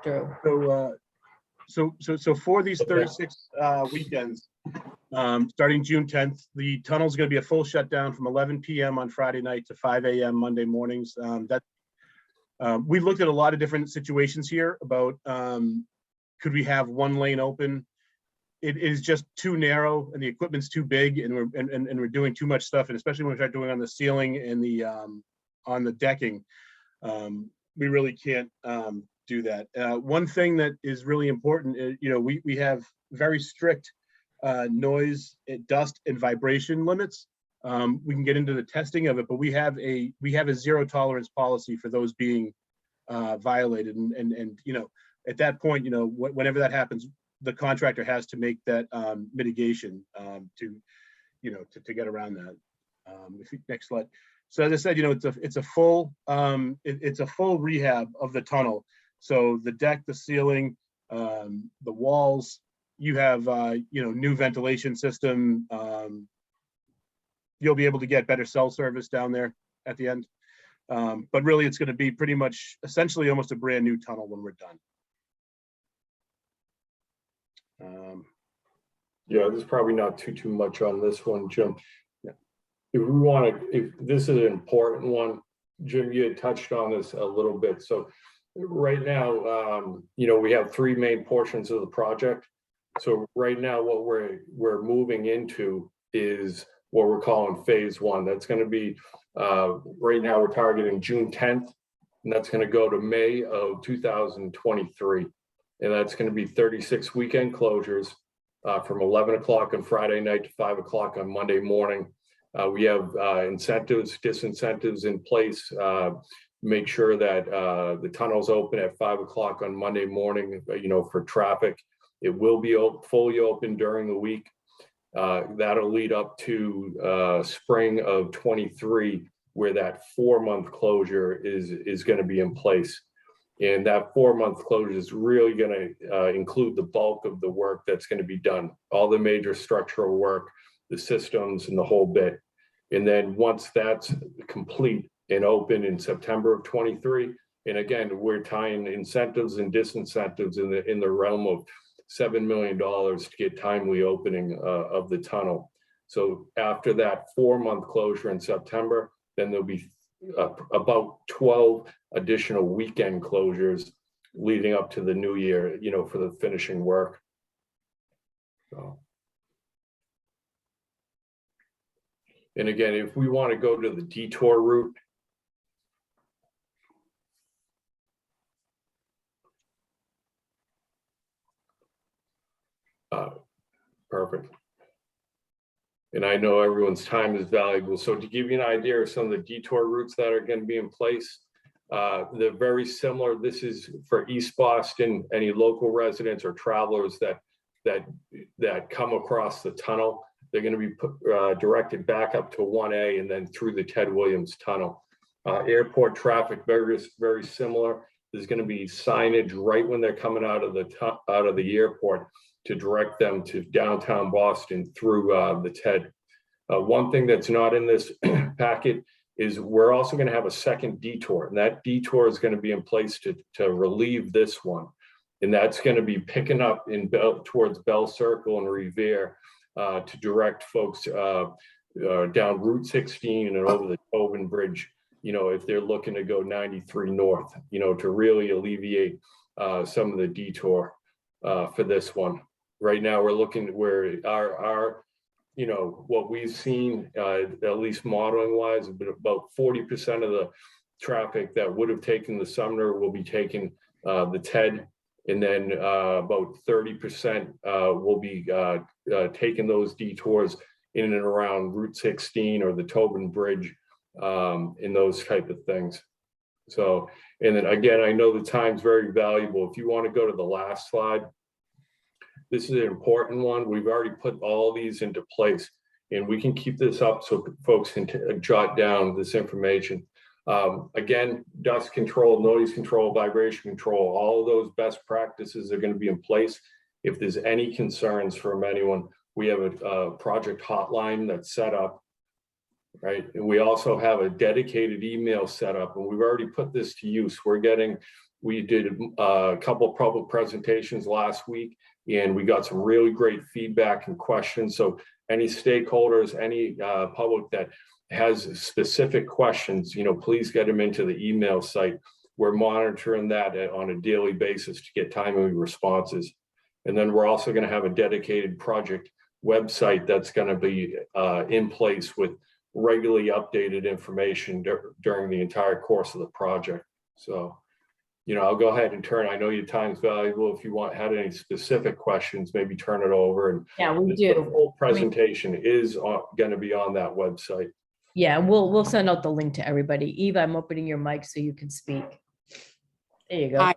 [SPEAKER 1] Drew.
[SPEAKER 4] So for these 36 weekends, starting June 10th, the tunnel's going to be a full shutdown from 11 p.m. on Friday night to 5 a.m. Monday mornings. We looked at a lot of different situations here about could we have one lane open? It is just too narrow and the equipment's too big, and we're doing too much stuff, and especially when we start doing on the ceiling and the on the decking, we really can't do that. One thing that is really important is, we have very strict noise, dust, and vibration limits. We can get into the testing of it, but we have a zero tolerance policy for those being violated, and at that point, whenever that happens, the contractor has to make that mitigation to get around that. Next slide. So as I said, it's a full rehab of the tunnel. So the deck, the ceiling, the walls, you have new ventilation system. You'll be able to get better cell service down there at the end. But really, it's going to be pretty much essentially almost a brand new tunnel when we're done.
[SPEAKER 10] Yeah, there's probably not too much on this one, Jim.
[SPEAKER 4] Yeah.
[SPEAKER 10] If this is an important one, Jim, you had touched on this a little bit. So right now, we have three main portions of the project. So right now, what we're moving into is what we're calling phase one. That's going to be right now we're targeting June 10th, and that's going to go to May of 2023, and that's going to be 36 weekend closures from 11 o'clock on Friday night to 5 o'clock on Monday morning. We have incentives, disincentives in place. Make sure that the tunnel's open at 5 o'clock on Monday morning, for traffic. It will be fully open during the week. That'll lead up to spring of 23, where that 4-month closure is going to be in place. And that 4-month closure is really going to include the bulk of the work that's going to be done, all the major structural work, the systems, and the whole bit. And then once that's complete and open in September of 23, and again, we're tying incentives and disincentives in the realm of $7 million to get timely opening of the tunnel. So after that 4-month closure in September, then there'll be about 12 additional weekend closures leading up to the new year, for the finishing work. So. And again, if we want to go to the detour route, perfect. And I know everyone's time is valuable. So to give you an idea of some of the detour routes that are going to be in place, they're very similar. This is for East Boston, any local residents or travelers that come across the tunnel. They're going to be directed back up to 1A and then through the Ted Williams Tunnel. Airport traffic, very, very similar. There's going to be signage right when they're coming out of the airport to direct them to downtown Boston through the TED. One thing that's not in this packet is we're also going to have a second detour, and that detour is going to be in place to relieve this one. And that's going to be picking up towards Bell Circle and Revere to direct folks down Route 16 and over the Tobin Bridge, if they're looking to go 93 north, to really alleviate some of the detour for this one. Right now, we're looking where our what we've seen, at least modeling wise, about 40% of the traffic that would have taken the Sumner will be taking the TED, and then about 30% will be taking those detours in and around Route 16 or the Tobin Bridge, and those type of things. So, and then again, I know the time's very valuable. If you want to go to the last slide. This is an important one. We've already put all these into place, and we can keep this up so folks can jot down this information. Again, dust control, noise control, vibration control, all of those best practices are going to be in place. If there's any concerns from anyone, we have a project hotline that's set up. right? And we also have a dedicated email set up, and we've already put this to use. We did a couple of public presentations last week, and we got some really great feedback and questions. So any stakeholders, any public that has specific questions, please get them into the email site. We're monitoring that on a daily basis to get timely responses. And then we're also going to have a dedicated project website that's going to be in place with regularly updated information during the entire course of the project. So, I'll go ahead and I know your time's valuable. If you had any specific questions, maybe turn it over. And
[SPEAKER 1] Yeah, we
[SPEAKER 10] the
[SPEAKER 1] do.
[SPEAKER 10] full presentation is going to be on that website.
[SPEAKER 1] Yeah, we'll send out the link to everybody. Eve, I'm opening your mic so you can speak. There you go.
[SPEAKER 11] Hi,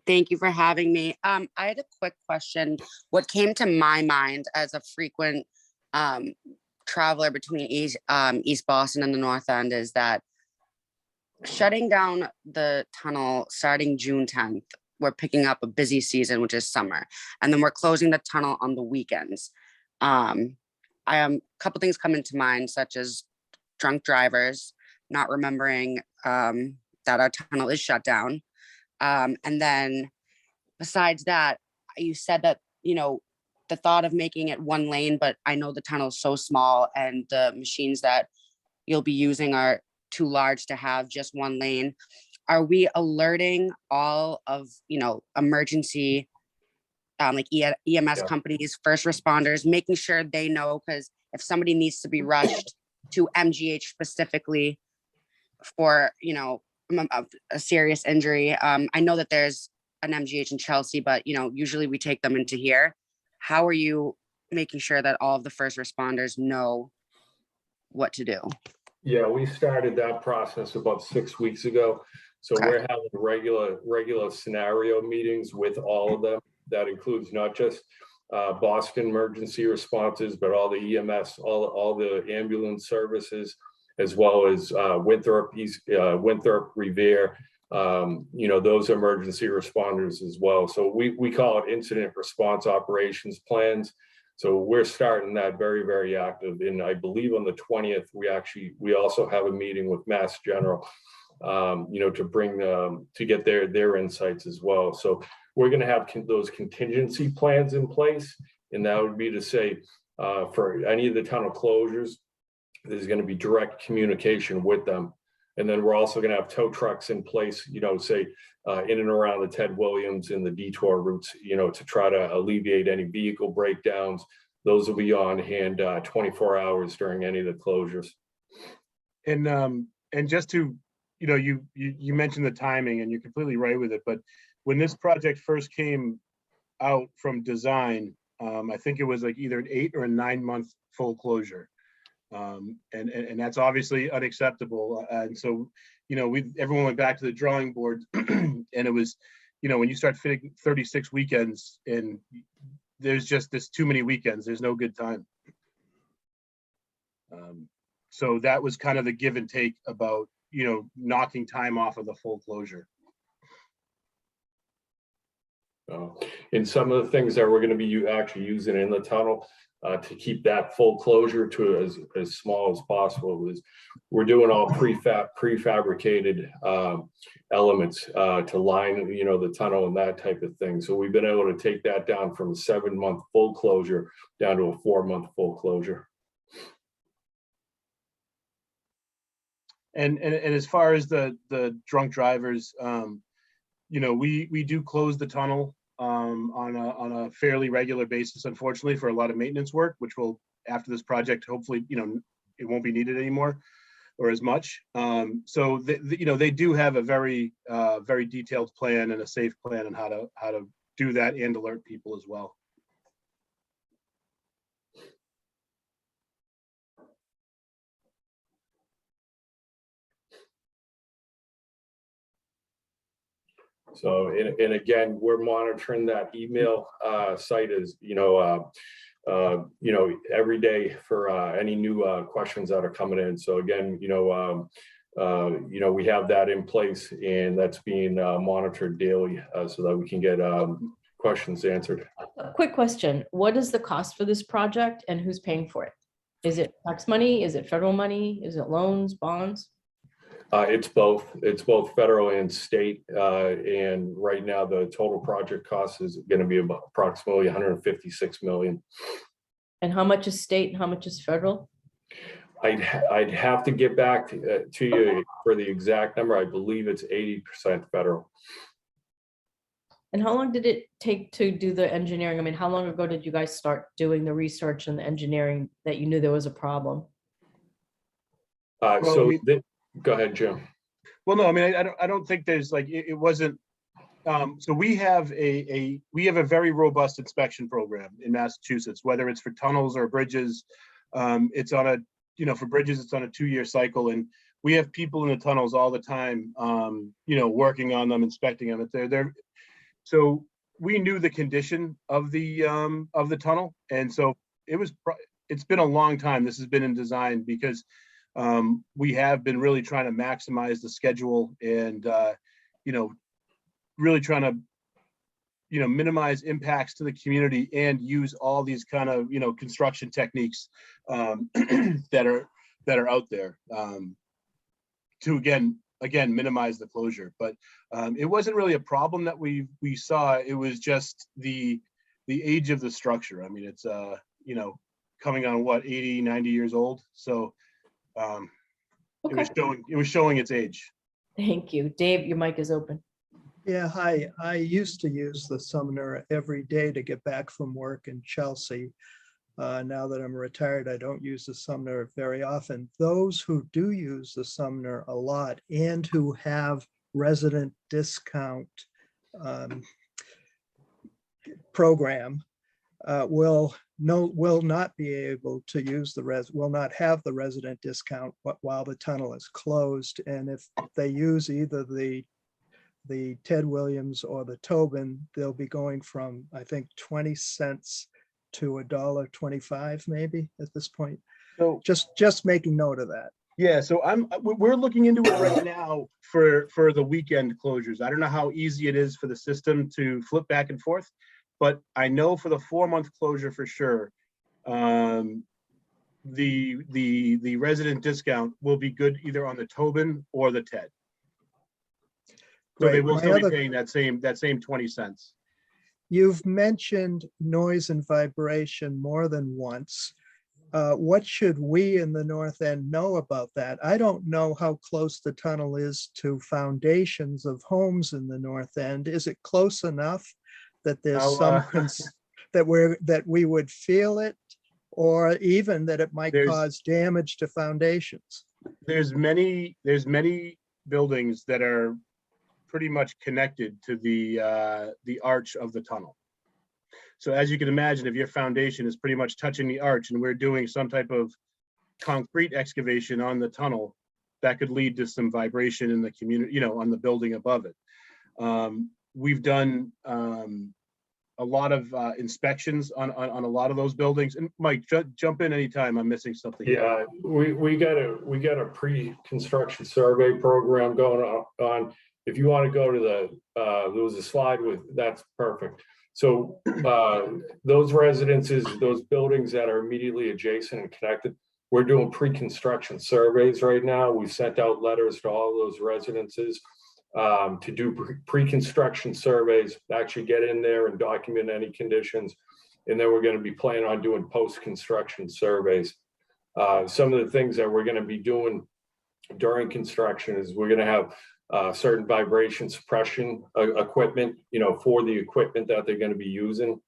[SPEAKER 11] thank you for having me. I had a quick question. What came to my mind as a frequent traveler between East Boston and the North End is that shutting down the tunnel starting June 10th, we're picking up a busy season, which is summer, and then we're closing the tunnel on the weekends. A couple things come into mind, such as drunk drivers not remembering that our tunnel is shut down. And then besides that, you said that, the thought of making it one lane, but I know the tunnel is so small and the machines that you'll be using are too large to have just one lane. Are we alerting all of, emergency, like EMS companies, first responders, making sure they know, because if somebody needs to be rushed to MGH specifically for, a serious injury. I know that there's an MGH in Chelsea, but, usually we take them into here. How are you making sure that all of the first responders know what to do?
[SPEAKER 10] Yeah, we started that process about 6 weeks ago. So
[SPEAKER 11] Okay.
[SPEAKER 10] we're having regular scenario meetings with all of them. That includes not just Boston emergency responses, but all the EMS, all the ambulance services, as well as Winthrop, Revere, those emergency responders as well. So we call it incident response operations plans. So we're starting that very, very active. And I believe on the 20th, we also have a meeting with Mass General, to bring to get their insights as well. So we're going to have those contingency plans in place. And that would be to say, for any of the tunnel closures, there's going to be direct communication with them. And then we're also going to have tow trucks in place, say in and around the Ted Williams and the detour routes, to try to alleviate any vehicle breakdowns. Those will be on hand 24 hours during any of the closures.
[SPEAKER 4] And just to, you mentioned the timing, and you're completely right with it. But when this project first came out from design, I think it was like either an 8 or a 9 month full closure. And that's obviously unacceptable. And so, everyone went back to the drawing board, and it was, when you start fitting 36 weekends, and there's too many weekends, there's no good time. So that was kind of the give and take about, knocking time off of the full closure.
[SPEAKER 10] And some of the things that we're going to be actually using in the tunnel to keep that full closure to as small as possible is we're doing all prefabricated elements to line, the tunnel and that type of thing. So we've been able to take that down from a 7-month full closure down to a 4-month full closure.
[SPEAKER 4] And as far as the drunk drivers, we do close the tunnel on a fairly regular basis, unfortunately, for a lot of maintenance work, which will, after this project, hopefully, it won't be needed anymore or as much. So they do have a very very detailed plan and a safe plan on how to do that and alert people as well.
[SPEAKER 10] So, and again, we're monitoring that email site as, every day for any new questions that are coming in. So again, we have that in place, and that's being monitored daily so that we can get questions answered.
[SPEAKER 1] A quick question. What is the cost for this project and who's paying for it? Is it tax money? Is it federal money? Is it loans, bonds?
[SPEAKER 10] It's both. It's both federal and state. And right now, the total project cost is going to be about approximately 156 million.
[SPEAKER 1] And how much is state and how much is federal?
[SPEAKER 10] I'd have to get back to you for the exact number. I believe it's 80% federal.
[SPEAKER 1] And how long did it take to do the engineering? I mean, how long ago did you guys start doing the research and the engineering that you knew there was a problem?
[SPEAKER 10] Go ahead, Jim.
[SPEAKER 4] Well, no, I mean, I don't think there's like, it wasn't, so we have a very robust inspection program in Massachusetts, whether it's for tunnels or bridges. It's on a, for bridges, it's on a 2-year cycle, and we have people in the tunnels all the time, working on them, inspecting them. So we knew the condition of the tunnel, and so it's been a long time. This has been in design because we have been really trying to maximize the schedule and really trying to minimize impacts to the community and use all these kind of construction techniques that are out there to again minimize the closure. But it wasn't really a problem that we saw. It was just the age of the structure. I mean, it's coming on what, 80, 90 years old. So
[SPEAKER 1] Okay.
[SPEAKER 4] it was showing its age.
[SPEAKER 1] Thank you. Dave, your mic is open.
[SPEAKER 6] Yeah, hi. I used to use the Sumner every day to get back from work in Chelsea. Now that I'm retired, I don't use the Sumner very often. Those who do use the Sumner a lot and who have resident discount program will not be able to use will not have the resident discount while the tunnel is closed. And if they use either the Ted Williams or the Tobin, they'll be going from, I think, 20 cents to $1.25 maybe at this point.
[SPEAKER 4] So
[SPEAKER 6] just making note of that.
[SPEAKER 4] Yeah, so we're looking into it right now for the weekend closures. I don't know how easy it is for the system to flip back and forth, but I know for the 4-month closure for sure, the resident discount will be good either on the Tobin or the Ted. So they will still be paying that same 20 cents.
[SPEAKER 6] You've mentioned noise and vibration more than once. What should we in the North End know about that? I don't know how close the tunnel is to foundations of homes in the North End. Is it close enough that there's that we would feel it, or even that it might cause damage to foundations?
[SPEAKER 4] There's many buildings that are pretty much connected to the arch of the tunnel. So as you can imagine, if your foundation is pretty much touching the arch and we're doing some type of concrete excavation on the tunnel, that could lead to some vibration in the community, on the building above it. We've done a lot of inspections on a lot of those buildings. And Mike, jump in anytime I'm missing something.
[SPEAKER 10] Yeah, we got a pre-construction survey program going on. If you want to go to there was a slide with, that's perfect. So those residences, those buildings that are immediately adjacent and connected, we're doing pre-construction surveys right now. We sent out letters to all those residences to do pre-construction surveys, actually get in there and document any conditions. And then we're going to be planning on doing post-construction surveys. Some of the things that we're going to be doing during construction is we're going to have certain vibration suppression equipment, for the equipment that they're going to be using.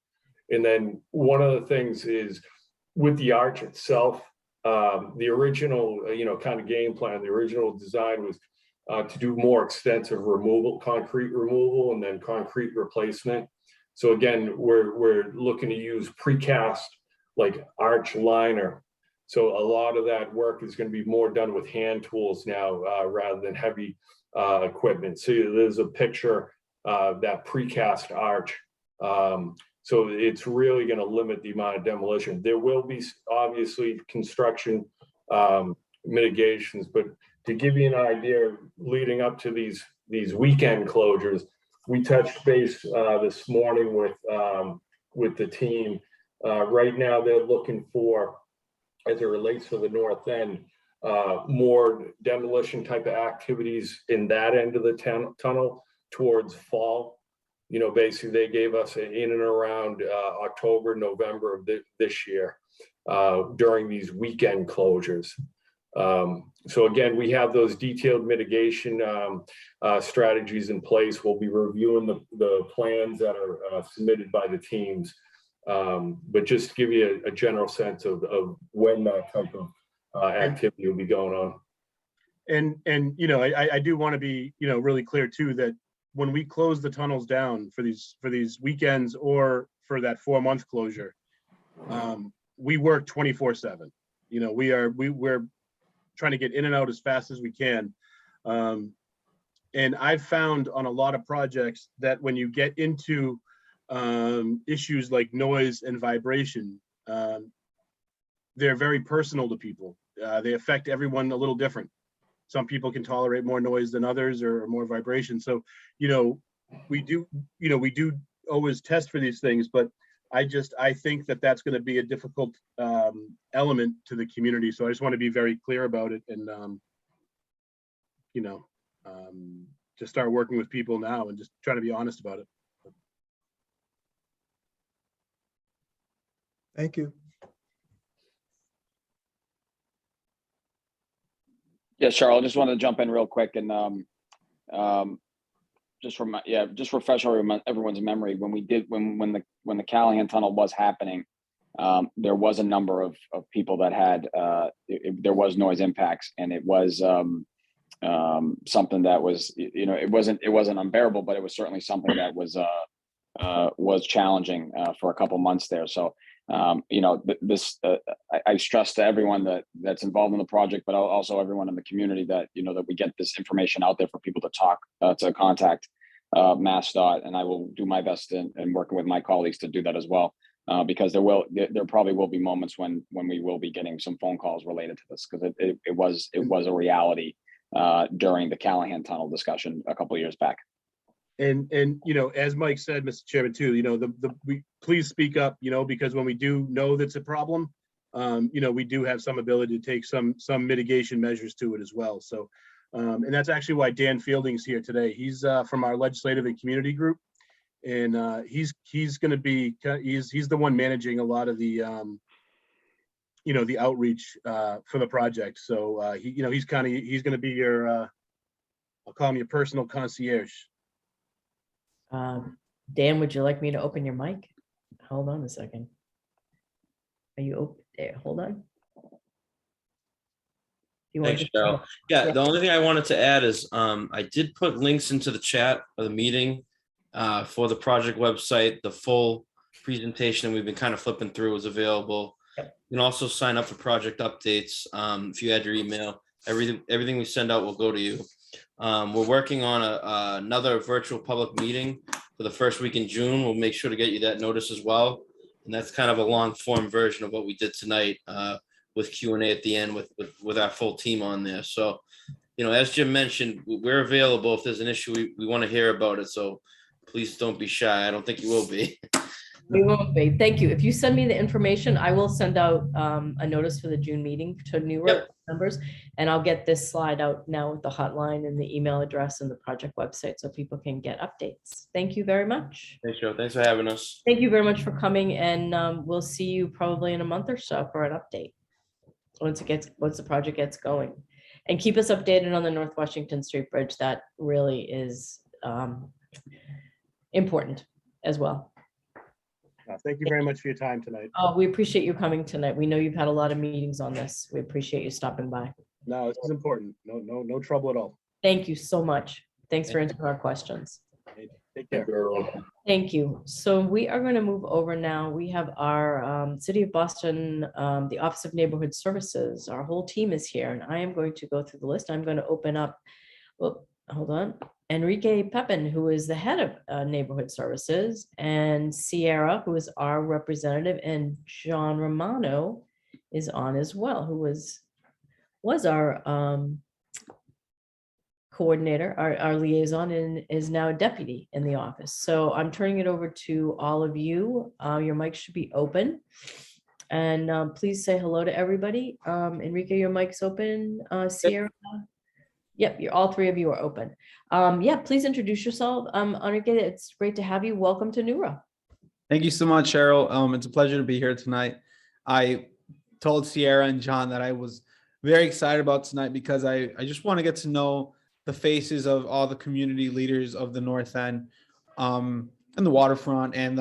[SPEAKER 10] And then one of the things is with the arch itself, the original, kind of game plan, the original design was to do more extensive concrete removal and then concrete replacement. So again, we're looking to use precast like arch liner. So a lot of that work is going to be more done with hand tools now rather than heavy equipment. So there's a picture of that precast arch. So it's really going to limit the amount of demolition. There will be obviously construction mitigations, but to give you an idea, leading up to these weekend closures, we touched base this morning with the team. Right now, they're looking for as it relates to the north end, more demolition type of activities in that end of the tunnel towards fall. You know, basically they gave us in and around October, November of this year during these weekend closures. So again, we have those detailed mitigation strategies in place. We'll be reviewing the plans that are submitted by the teams. But just to give you a general sense of when that type of activity will be going on.
[SPEAKER 4] And you know, I do want to be, you know, really clear too, that when we close the tunnels down for these weekends or for that 4-month closure, we work 24/7. You know, we're trying to get in and out as fast as we can. And I've found on a lot of projects that when you get into issues like noise and vibration, they're very personal to people. They affect everyone a little different. Some people can tolerate more noise than others or more vibration. So, you know, we do always test for these things, but I think that that's going to be a difficult element to the community. So I just want to be very clear about it and, you know, just start working with people now and just try to be honest about it.
[SPEAKER 6] Thank you.
[SPEAKER 8] Yeah, Cheryl, I just wanted to jump in real quick and just refresh everyone's memory. When the Callahan Tunnel was happening, there was a number of people that had there was noise impacts, and it was something that was, you know, it wasn't unbearable, but it was certainly something that was challenging for a couple months there. So you know, I stress to everyone that's involved in the project, but also everyone in the community that, you know, that we get this information out there for people to talk, to contact MassDOT, and I will do my best in working with my colleagues to do that as well, because there probably will be moments when we will be getting some phone calls related to this, because it was a reality during the Callahan Tunnel discussion a couple of years back.
[SPEAKER 4] And you know, as Mike said, Mr. Chairman, too, you know, we please speak up, you know, because when we do know that's a problem, you know, we do have some ability to take some mitigation measures to it as well. So, and that's actually why Dan Fielding's here today. He's from our legislative and community group, and he's going to be he's the one managing a lot of the you know, the outreach for the project. So you know, he's going to be your I'll call him your personal concierge.
[SPEAKER 1] Dan, would you like me to open your mic? Hold on a second. Are you open there? Hold on. You want
[SPEAKER 3] Thanks,
[SPEAKER 1] to-
[SPEAKER 3] Cheryl. Yeah, the only thing I wanted to add is I did put links into the chat of the meeting for the project website. The full presentation we've been kind of flipping through is available.
[SPEAKER 1] Yep.
[SPEAKER 3] You can also sign up for project updates. If you add your email, everything we send out will go to you. We're working on another virtual public meeting for the first week in June. We'll make sure to get you that notice as well. And that's kind of a long form version of what we did tonight with Q&A at the end with our full team on there. So, you know, as Jim mentioned, we're available if there's an issue, we want to hear about it. So please don't be shy. I don't think you will be.
[SPEAKER 1] We won't be. Thank you. If you send me the information, I will send out a notice for the June meeting to NEWRA members, and I'll get this slide out now with the hotline and the email address and the project website so people can get updates. Thank you very much.
[SPEAKER 3] Thanks, Joe. Thanks for having us.
[SPEAKER 1] Thank you very much for coming, and we'll see you probably in a month or so for an update once the project gets going. And keep us updated on the North Washington Street Bridge. That really is important as well.
[SPEAKER 4] Thank you very much for your time tonight.
[SPEAKER 1] Oh, we appreciate you coming tonight. We know you've had a lot of meetings on this. We appreciate you stopping by.
[SPEAKER 4] No, this is important. No trouble at all.
[SPEAKER 1] Thank you so much. Thanks for answering our questions.
[SPEAKER 4] Take care.
[SPEAKER 1] Thank you. So we are going to move over now. We have our City of Boston, the Office of Neighborhood Services. Our whole team is here, and I am going to go through the list. I'm going to open up, well, hold on. Enrique Pepin, who is the head of Neighborhood Services, and Sierra, who is our representative, and John Romano is on as well, who was our coordinator, our liaison, and is now a deputy in the office. So I'm turning it over to all of you. Your mic should be open. And please say hello to everybody. Enrique, your mic's open. Sierra. Yep, you're all three of you are open. Yeah, please introduce yourself. Enrique, it's great to have you. Welcome to NEWRA.
[SPEAKER 12] Thank you so much, Cheryl. It's a pleasure to be here tonight. I told Sierra and John that I was very excited about tonight because I just want to get to know the faces of all the community leaders of the North End, and the waterfront, and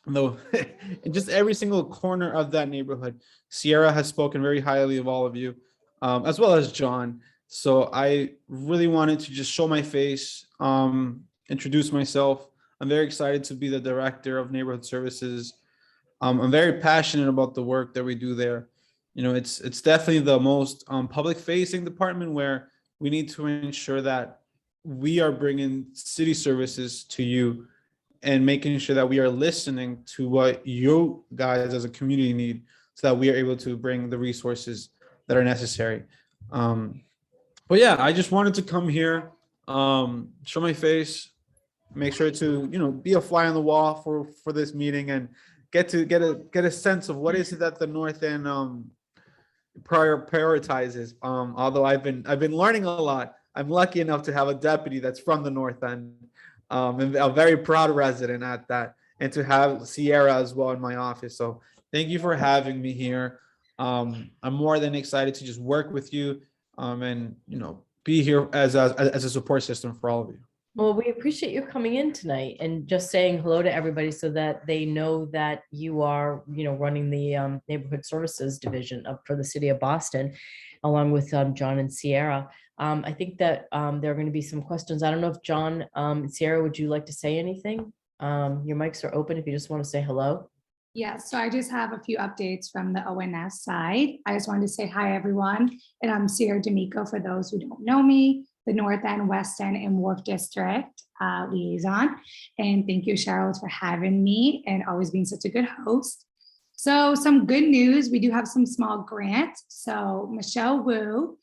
[SPEAKER 12] in just every single corner of that neighborhood. Sierra has spoken very highly of all of you, as well as John. So I really wanted to just show my face, introduce myself. I'm very excited to be the director of neighborhood services. I'm very passionate about the work that we do there. You know, it's definitely the most public facing department, where we need to ensure that we are bringing city services to you and making sure that we are listening to what you guys as a community need, so that we are able to bring the resources that are necessary. But yeah, I just wanted to come here, show my face, make sure to, you know, be a fly on the wall for this meeting, and get a sense of what is it that the North End prioritizes. Although I've been learning a lot. I'm lucky enough to have a deputy that's from the North End, and a very proud resident at that, and to have Sierra as well in my office. So thank you for having me here. I'm more than excited to just work with you, and, you know, be here as a support system for all of you.
[SPEAKER 1] Well, we appreciate you coming in tonight and just saying hello to everybody so that they know that you are, you know, running the neighborhood services division for the city of Boston, along with John and Sierra. I think that there are going to be some questions. I don't know if John, Sierra, would you like to say anything? Your mics are open if you just want to say hello.
[SPEAKER 13] Yeah, so I just have a few updates from the ONS side. I just wanted to say hi, everyone. And I'm Sierra D'Amico, for those who don't know me, the North End, West End, and Wharf District liaison. And thank you, Cheryl, for having me and always being such a good host. So some good news, we do have some small grants. So Michelle Wu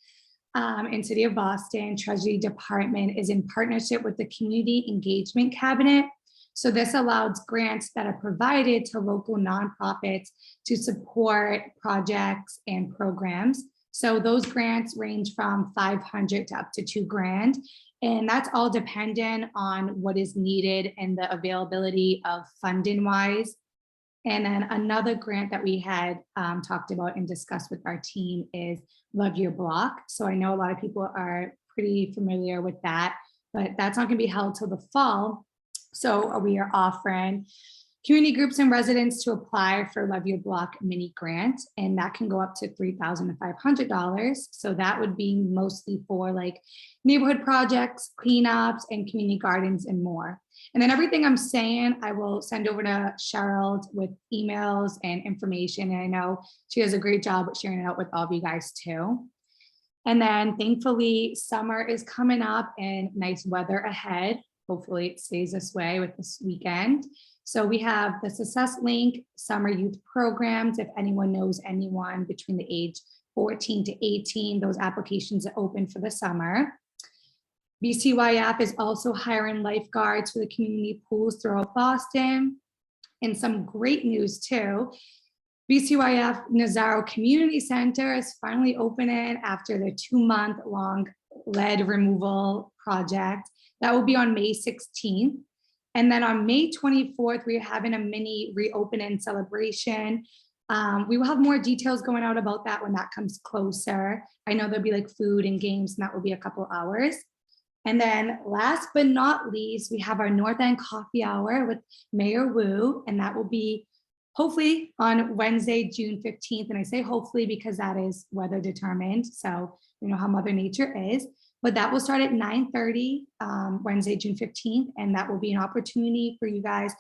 [SPEAKER 13] in City of Boston Treasury Department is in partnership with the Community Engagement Cabinet. So this allows grants that are provided to local nonprofits to support projects and programs. So those grants range from $500 to up to $2,000. And that's all dependent on what is needed and the availability of funding wise. And then another grant that we had talked about and discussed with our team is Love Your Block. So I know a lot of people are pretty familiar with that, but that's not going to be held till the fall. So we are offering community groups and residents to apply for Love Your Block mini grant, and that can go up to $3,500. So that would be mostly for like neighborhood projects, cleanups, and community gardens and more. And then everything I'm saying, I will send over to Cheryl with emails and information. And I know she does a great job at sharing it out with all of you guys too. And then thankfully, summer is coming up and nice weather ahead. Hopefully it stays this way with this weekend. So we have the Success Link Summer Youth Programs. If anyone knows anyone between the age 14 to 18, those applications are open for the summer. BCYF is also hiring lifeguards for the community pools throughout Boston. And some great news too. BCYF Nazaro Community Center is finally opening after the 2-month-long lead removal project. That will be on May 16th. And then on May 24th, we're having a mini reopening celebration. We will have more details going out about that when that comes closer. I know there'll be like food and games, and that will be a couple hours. And then last but not least, we have our North End Coffee Hour with Mayor Wu, and that will be hopefully on Wednesday, June 15th. And I say hopefully because that is weather determined. So you know how Mother Nature is. But that will start at 9:30 Wednesday, June 15th. And that will be an opportunity for you guys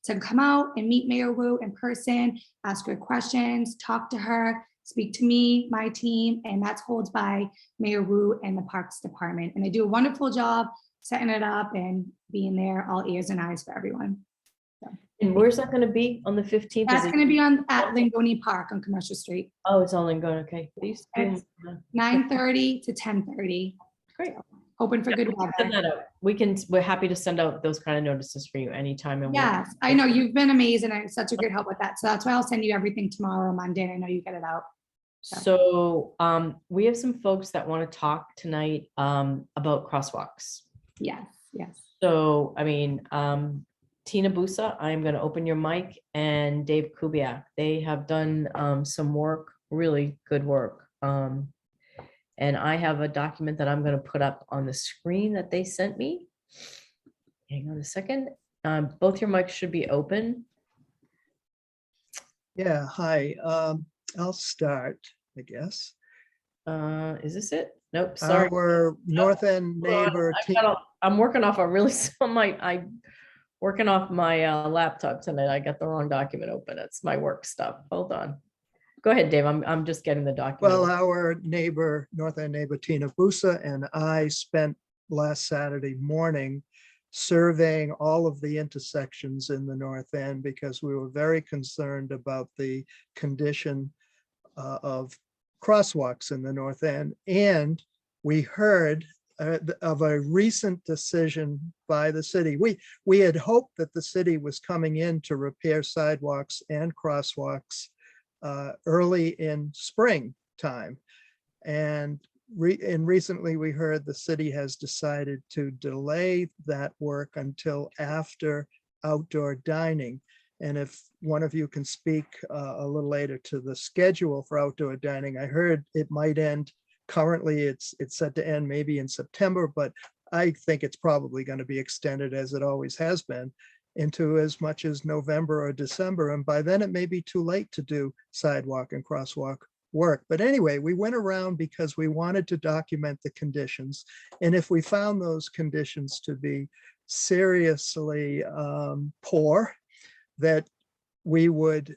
[SPEAKER 13] to come out and meet Mayor Wu in person, ask her questions, talk to her, speak to me, my team, and that's held by Mayor Wu and the Parks Department. And they do a wonderful job setting it up and being there, all ears and eyes for everyone. So.
[SPEAKER 1] And where's that going to be on the 15th?
[SPEAKER 13] That's going to be at Langone Park on Commercial Street.
[SPEAKER 1] Oh, it's on Langone. Okay.
[SPEAKER 13] It's 9:30 to 10:30.
[SPEAKER 1] Great.
[SPEAKER 13] hoping for good
[SPEAKER 1] Send
[SPEAKER 13] weather.
[SPEAKER 1] that out. We're happy to send out those kind of notices for you anytime. And we'll-
[SPEAKER 13] Yes, I know you've been amazing and such a great help with that. So that's why I'll send you everything tomorrow or Monday. And I know you get it out.
[SPEAKER 1] So we have some folks that want to talk tonight about crosswalks.
[SPEAKER 13] Yes, yes.
[SPEAKER 1] So, I mean, Tina Busa, I'm going to open your mic, and Dave Kubiak. They have done some work, really good work. And I have a document that I'm going to put up on the screen that they sent me. Hang on a second. Both your mics should be open.
[SPEAKER 6] Yeah, hi. I'll start, I guess.
[SPEAKER 1] Is this it? Nope, sorry.
[SPEAKER 6] Our North End neighbor.
[SPEAKER 1] I'm working off a really, I'm working off my laptop tonight. I got the wrong document open. It's my work stuff. Hold on. Go ahead, Dave. I'm just getting the document.
[SPEAKER 6] Well, our neighbor, North End neighbor Tina Busa and I spent last Saturday morning surveying all of the intersections in the North End because we were very concerned about the condition of crosswalks in the North End. And we heard of a recent decision by the city. We had hoped that the city was coming in to repair sidewalks and crosswalks early in springtime. And recently we heard the city has decided to delay that work until after outdoor dining. And if one of you can speak a little later to the schedule for outdoor dining, I heard it might end. Currently, it's set to end maybe in September, but I think it's probably going to be extended, as it always has been, into as much as November or December. And by then it may be too late to do sidewalk and crosswalk work. But anyway, we went around because we wanted to document the conditions. And if we found those conditions to be seriously poor, that we would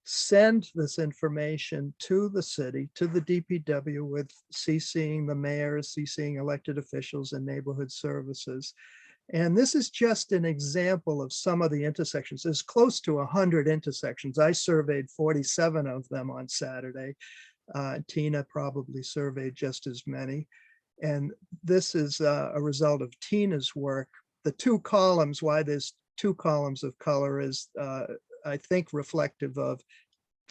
[SPEAKER 6] send this information to the city, to the DPW, with CCing the mayors, CCing elected officials and neighborhood services. And this is just an example of some of the intersections. There's close to 100 intersections. I surveyed 47 of them on Saturday. Tina probably surveyed just as many. And this is a result of Tina's work. The two columns, why there's two columns of color is, I think, reflective of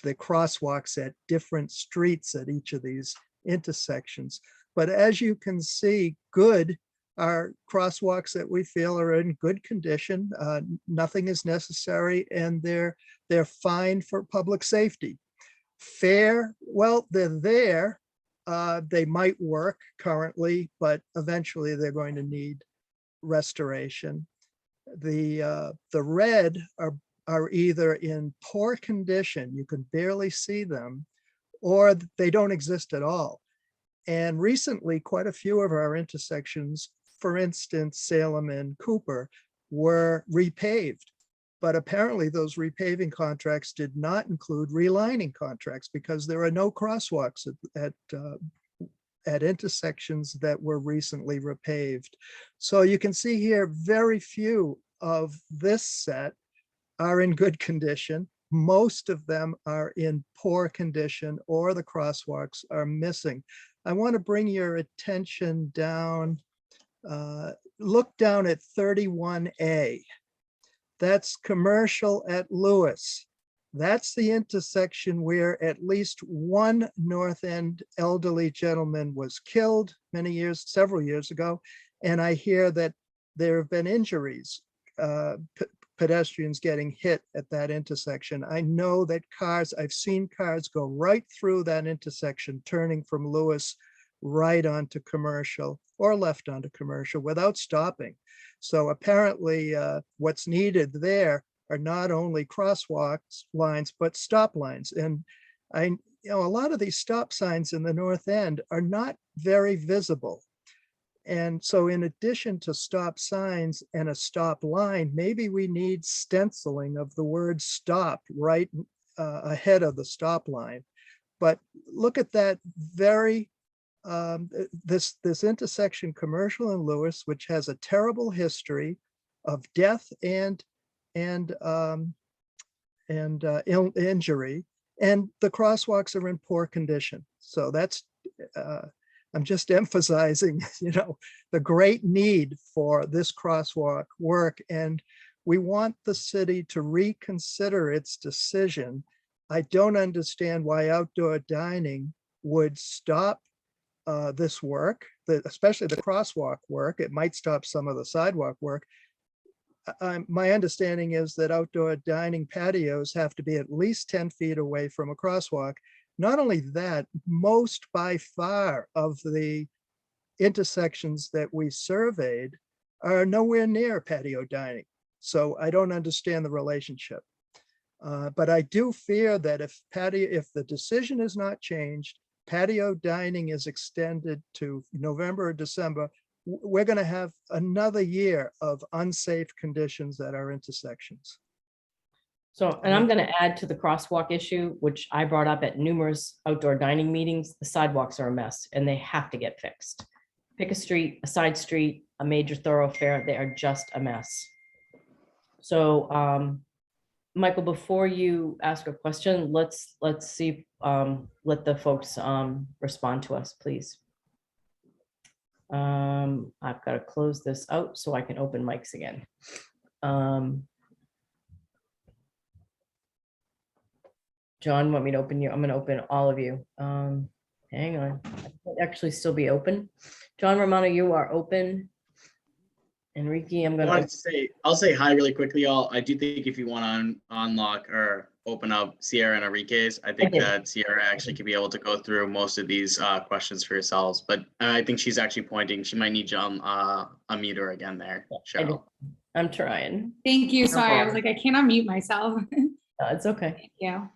[SPEAKER 6] the crosswalks at different streets at each of these intersections. But as you can see, good are crosswalks that we feel are in good condition. Nothing is necessary, and they're fine for public safety. Fair, well, they're there. They might work currently, but eventually they're going to need restoration. The red are either in poor condition, you can barely see them, or they don't exist at all. And recently, quite a few of our intersections, for instance, Salem and Cooper, were repaved. But apparently those repaving contracts did not include relining contracts because there are no crosswalks at intersections that were recently repaved. So you can see here, very few of this set are in good condition. Most of them are in poor condition, or the crosswalks are missing. I want to bring your attention down. Look down at 31A. That's Commercial at Lewis. That's the intersection where at least one North End elderly gentleman was killed several years ago. And I hear that there have been injuries, pedestrians getting hit at that intersection. I know that I've seen cars go right through that intersection, turning from Lewis right onto Commercial or left onto Commercial without stopping. So apparently what's needed there are not only crosswalks lines, but stop lines. And a lot of these stop signs in the North End are not very visible. And so in addition to stop signs and a stop line, maybe we need stenciling of the word stop right ahead of the stop line. But look at that this intersection, Commercial and Lewis, which has a terrible history of death and injury, and the crosswalks are in poor condition. So that's I'm just emphasizing, the great need for this crosswalk work. And we want the city to reconsider its decision. I don't understand why outdoor dining would stop this work, especially the crosswalk work. It might stop some of the sidewalk work. My understanding is that outdoor dining patios have to be at least 10 feet away from a crosswalk. Not only that, most by far of the intersections that we surveyed are nowhere near patio dining. So I don't understand the relationship. But I do fear that if the decision is not changed, patio dining is extended to November or December, we're going to have another year of unsafe conditions at our intersections.
[SPEAKER 1] So, and I'm going to add to the crosswalk issue, which I brought up at numerous outdoor dining meetings. The sidewalks are a mess and they have to get fixed. Pick a street, a side street, a major thoroughfare, they are just a mess. So, Michael, before you ask a question, let's see, let the folks respond to us, please. I've got to close this out so I can open mics again. John, want me to open you? I'm going to open all of you. Hang on. I might actually still be open. John Romano, you are open. Enrique, I'm going to.
[SPEAKER 14] I'll say hi really quickly, y'all. I do think if you want to unlock or open up Sierra and Enrique's, I think that Sierra actually could be able to go through most of these questions for yourselves. But I think she's actually pointing. She might need you unmute her again there, Cheryl.
[SPEAKER 1] I'm trying.
[SPEAKER 13] Thank you. Sorry, I was like, I can't unmute myself.
[SPEAKER 1] No, it's okay.
[SPEAKER 13] Thank you.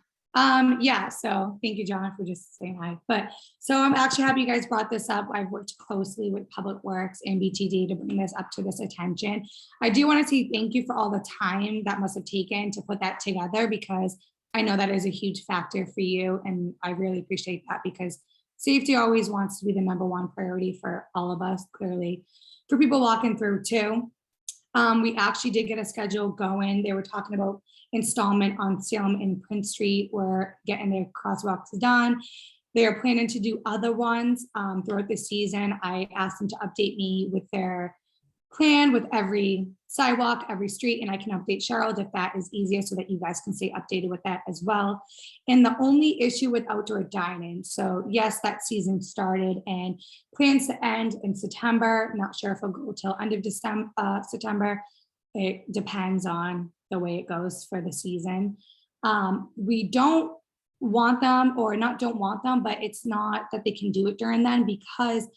[SPEAKER 13] Yeah, so thank you, John, for just saying hi. But so I'm actually happy you guys brought this up. I've worked closely with Public Works and BTD to bring this up to this attention. I do want to say thank you for all the time that must have taken to put that together, because I know that is a huge factor for you. And I really appreciate that, because safety always wants to be the #1 priority for all of us, clearly, for people walking through too. We actually did get a schedule going. They were talking about installment on Salem and Prince Street. We're getting their crosswalks done. They are planning to do other ones throughout the season. I asked them to update me with their plan with every sidewalk, every street, and I can update Cheryl if that is easier so that you guys can stay updated with that as well. And the only issue with outdoor dining, so yes, that season started and plans to end in September. Not sure if it'll go till end of September. It depends on the way it goes for the season. We don't want them, or not don't want them, but it's not that they can do it during then, because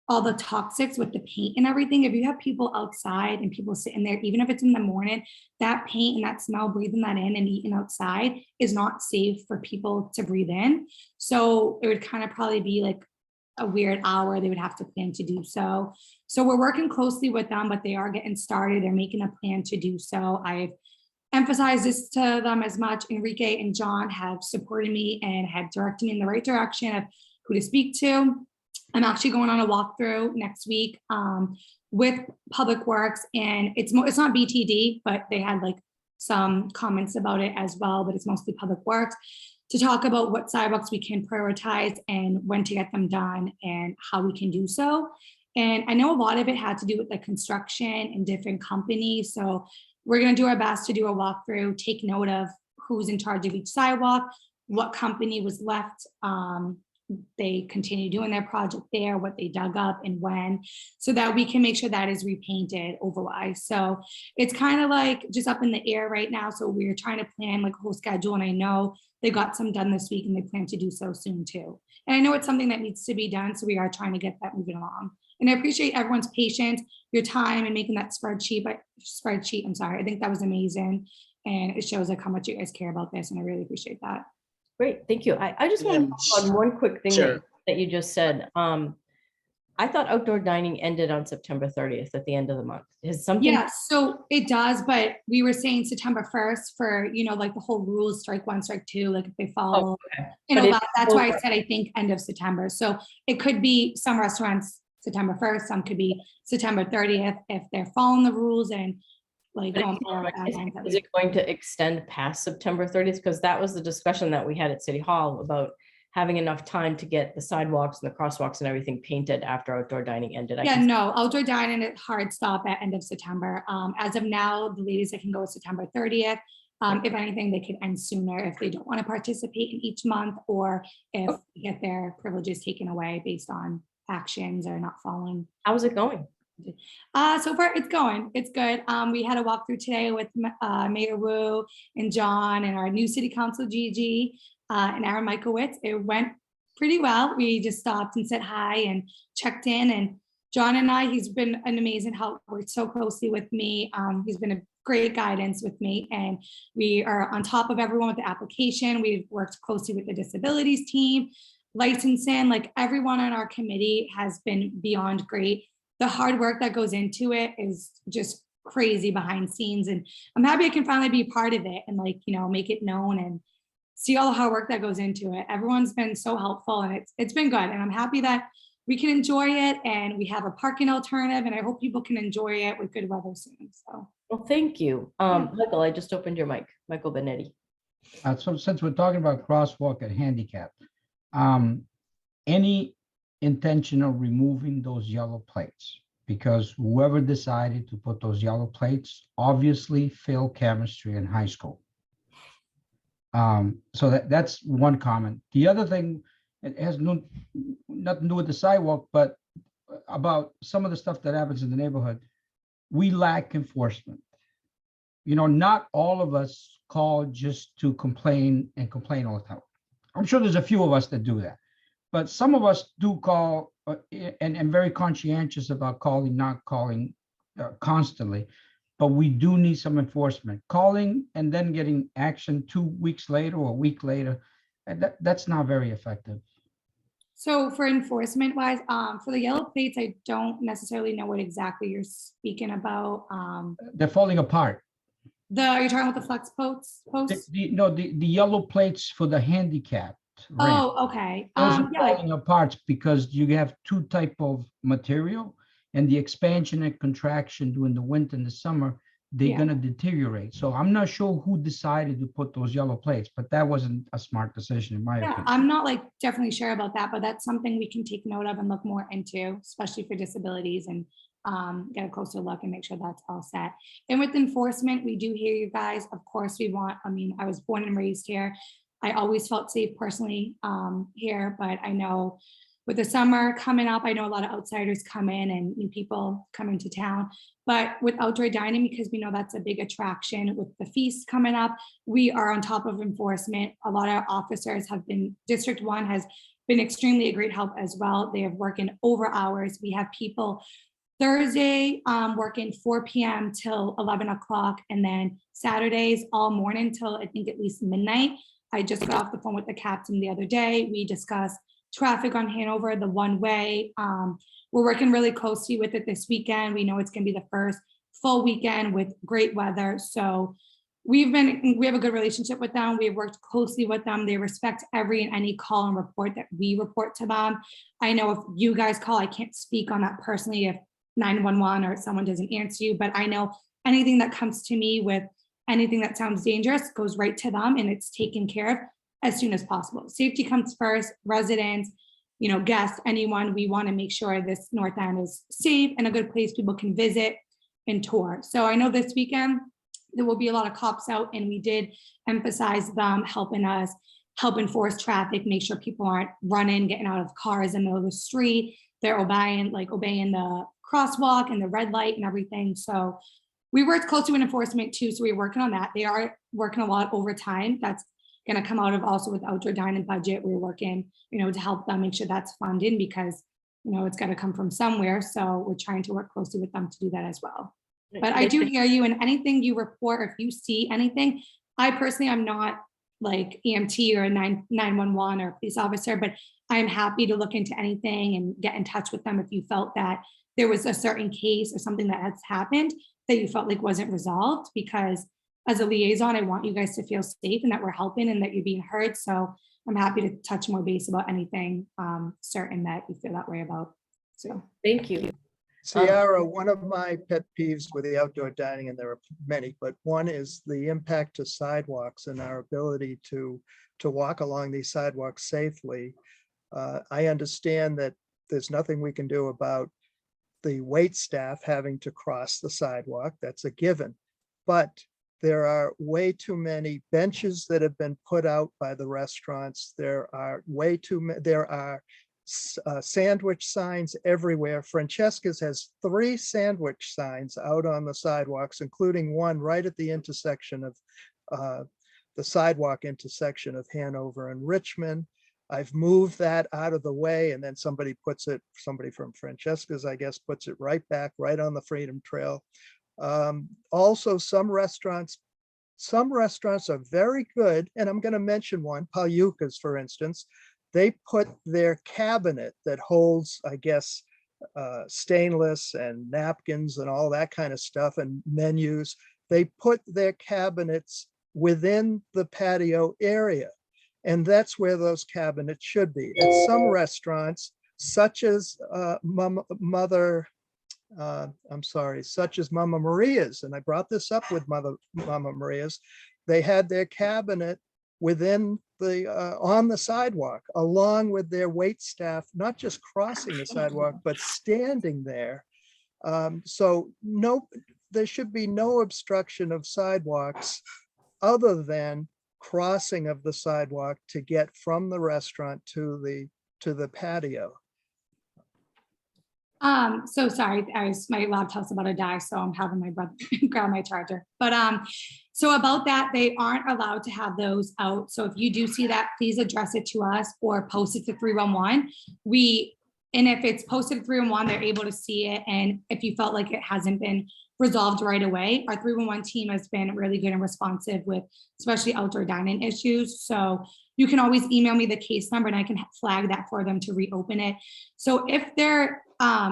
[SPEAKER 13] all the toxics with the paint and everything, if you have people outside and people sitting there, even if it's in the morning, that paint and that smell, breathing that in and eating outside is not safe for people to breathe in. So it would kind of probably be like a weird hour they would have to plan to do so. So we're working closely with them, but they are getting started. They're making a plan to do so. I've emphasized this to them as much. Enrique and John have supported me and have directed me in the right direction of who to speak to. I'm actually going on a walkthrough next week with Public Works, and it's not BTD, but they had like some comments about it as well, but it's mostly Public Works, to talk about what sidewalks we can prioritize and when to get them done and how we can do so. And I know a lot of it had to do with the construction and different companies. So we're going to do our best to do a walkthrough, take note of who's in charge of each sidewalk, what company was left. They continue doing their project there, what they dug up and when, so that we can make sure that is repainted otherwise. So it's kind of like just up in the air right now. So we're trying to plan like a whole schedule. And I know they got some done this week and they plan to do so soon too. And I know it's something that needs to be done. So we are trying to get that moving along. And I appreciate everyone's patience, your time, and making that spreadsheet. I'm sorry. I think that was amazing. And it shows like how much you guys care about this. And I really appreciate that.
[SPEAKER 1] Great, thank you. I just want to talk on one quick thing that you just said. I thought outdoor dining ended on September 30th at the end of the month. Is something?
[SPEAKER 13] Yeah, so it does, but we were saying September 1st for, like the whole rules, strike one, strike two, like if they follow, that's why I said, I think end of September. So it could be some restaurants September 1st, some could be September 30th if they're following the rules and like.
[SPEAKER 1] Is it going to extend past September 30th? Because that was the discussion that we had at City Hall about having enough time to get the sidewalks and the crosswalks and everything painted after outdoor dining ended. I
[SPEAKER 13] Yeah,
[SPEAKER 1] can-
[SPEAKER 13] no, outdoor dining at hard stop at end of September. As of now, the latest that can go is September 30th. If anything, they can end sooner if they don't want to participate in each month, or if they get their privileges taken away based on actions or not following.
[SPEAKER 1] How's it going?
[SPEAKER 13] So far it's going, it's good. We had a walkthrough today with Mayor Wu and John and our new city council, Gigi, and Aaron Michaelwitz. It went pretty well. We just stopped and said hi and checked in, and John and I, he's been an amazing help, worked so closely with me. He's been a great guidance with me, and we are on top of everyone with the application. We've worked closely with the disabilities team, licensing, like everyone on our committee has been beyond great. The hard work that goes into it is just crazy behind scenes, and I'm happy I can finally be part of it and, like, you know, make it known and see all the hard work that goes into it. Everyone's been so helpful, and it's been good, and I'm happy that we can enjoy it, and we have a parking alternative, and I hope people can enjoy it with good weather soon. So,
[SPEAKER 1] Well, thank you. Michael, I just opened your mic, Michael Benetti.
[SPEAKER 7] So since we're talking about crosswalk and handicap, any intention of removing those yellow plates? Because whoever decided to put those yellow plates obviously failed chemistry in high school. So that's one comment. The other thing, it has nothing to do with the sidewalk, but about some of the stuff that happens in the neighborhood. We lack enforcement. You know, not all of us call just to complain and complain all the time. I'm sure there's a few of us that do that, but some of us do call and very conscientious about calling, not calling constantly. But we do need some enforcement. Calling and then getting action 2 weeks later or a week later, and that's not very effective.
[SPEAKER 13] so for enforcement wise, for the yellow plates, I don't necessarily know what exactly you're speaking about.
[SPEAKER 7] They're falling apart.
[SPEAKER 13] Are you talking about the flex posts?
[SPEAKER 7] The yellow plates for the handicapped ramp.
[SPEAKER 13] Oh, okay.
[SPEAKER 7] Those are
[SPEAKER 13] Yeah, like,
[SPEAKER 7] falling apart because you have two type of material, and the expansion and contraction during the winter and the summer, they're
[SPEAKER 13] Yeah.
[SPEAKER 7] gonna deteriorate. So I'm not sure who decided to put those yellow plates, but that wasn't a smart decision in my
[SPEAKER 13] yeah,
[SPEAKER 7] opinion.
[SPEAKER 13] I'm not like definitely sure about that, but that's something we can take note of and look more into, especially for disabilities, and get a closer look and make sure that's all set. And with enforcement, we do hear you guys. Of course, we want, I mean, I was born and raised here. I always felt safe personally here, but I know with the summer coming up, I know a lot of outsiders come in and new people come into town. But with outdoor dining, because we know that's a big attraction with the feast coming up, we are on top of enforcement. A lot of officers have been, District 1 has been extremely a great help as well. They have working over hours. We have people Thursday working 4 p.m. till 11 o'clock, and then Saturdays all morning till I think at least midnight. I just got off the phone with the captain the other day. We discussed traffic on Hanover, the one way. We're working really closely with it this weekend. We know it's going to be the first full weekend with great weather. So we have a good relationship with them. We've worked closely with them. They respect every and any call and report that we report to them. I know if you guys call, I can't speak on that personally if 911 or someone doesn't answer you, but I know anything that comes to me with anything that sounds dangerous goes right to them, and it's taken care of as soon as possible. Safety comes first. Residents, you know, guests, anyone, we want to make sure this North End is safe and a good place people can visit and tour. So I know this weekend there will be a lot of cops out, and we did emphasize them helping us help enforce traffic, make sure people aren't running, getting out of cars in the middle of the street. They're obeying the crosswalk and the red light and everything. So we worked closely with enforcement too. So we're working on that. They are working a lot overtime. That's going to come out of also with outdoor dining budget. We're working, you know, to help them make sure that's funded, because, you know, it's got to come from somewhere. So we're trying to work closely with them to do that as well. But I do hear you, and anything you report, or if you see anything, I personally, I'm not like EMT or a 911 or police officer, but I'm happy to look into anything and get in touch with them if you felt that there was a certain case or something that has happened that you felt like wasn't resolved, because as a liaison, I want you guys to feel safe and that we're helping and that you're being heard. So I'm happy to touch more base about anything certain that you feel that way about. So
[SPEAKER 1] thank you.
[SPEAKER 6] Ciara, one of my pet peeves with the outdoor dining, and there are many, but one is the impact to sidewalks and our ability to walk along these sidewalks safely. I understand that there's nothing we can do about the wait staff having to cross the sidewalk. That's a given. But there are way too many benches that have been put out by the restaurants. There are sandwich signs everywhere. Francesca's has 3 sandwich signs out on the sidewalks, including one right at the intersection of the sidewalk intersection of Hanover and Richmond. I've moved that out of the way, and then somebody from Francesca's, I guess, puts it right back, right on the Freedom Trail. Also, some restaurants are very good, and I'm going to mention one, Palyuka's, for instance. They put their cabinet that holds, I guess, stainless and napkins and all that kind of stuff and menus. They put their cabinets within the patio area. And that's where those cabinets should be. At some restaurants, such as Mama Maria's, and I brought this up with Mama Maria's, they had their cabinet within on the sidewalk, along with their wait staff, not just crossing the sidewalk, but standing there. So there should be no obstruction of sidewalks other than crossing of the sidewalk to get from the restaurant to the patio.
[SPEAKER 13] So sorry, my laptop's about to die, so I'm having my brother grab my charger. But so about that, they aren't allowed to have those out. So if you do see that, please address it to us or post it to 311. And if it's posted to 311, they're able to see it. And if you felt like it hasn't been resolved right away, our 311 team has been really good and responsive with especially outdoor dining issues. So you can always email me the case number and I can flag that for them to reopen it. So if their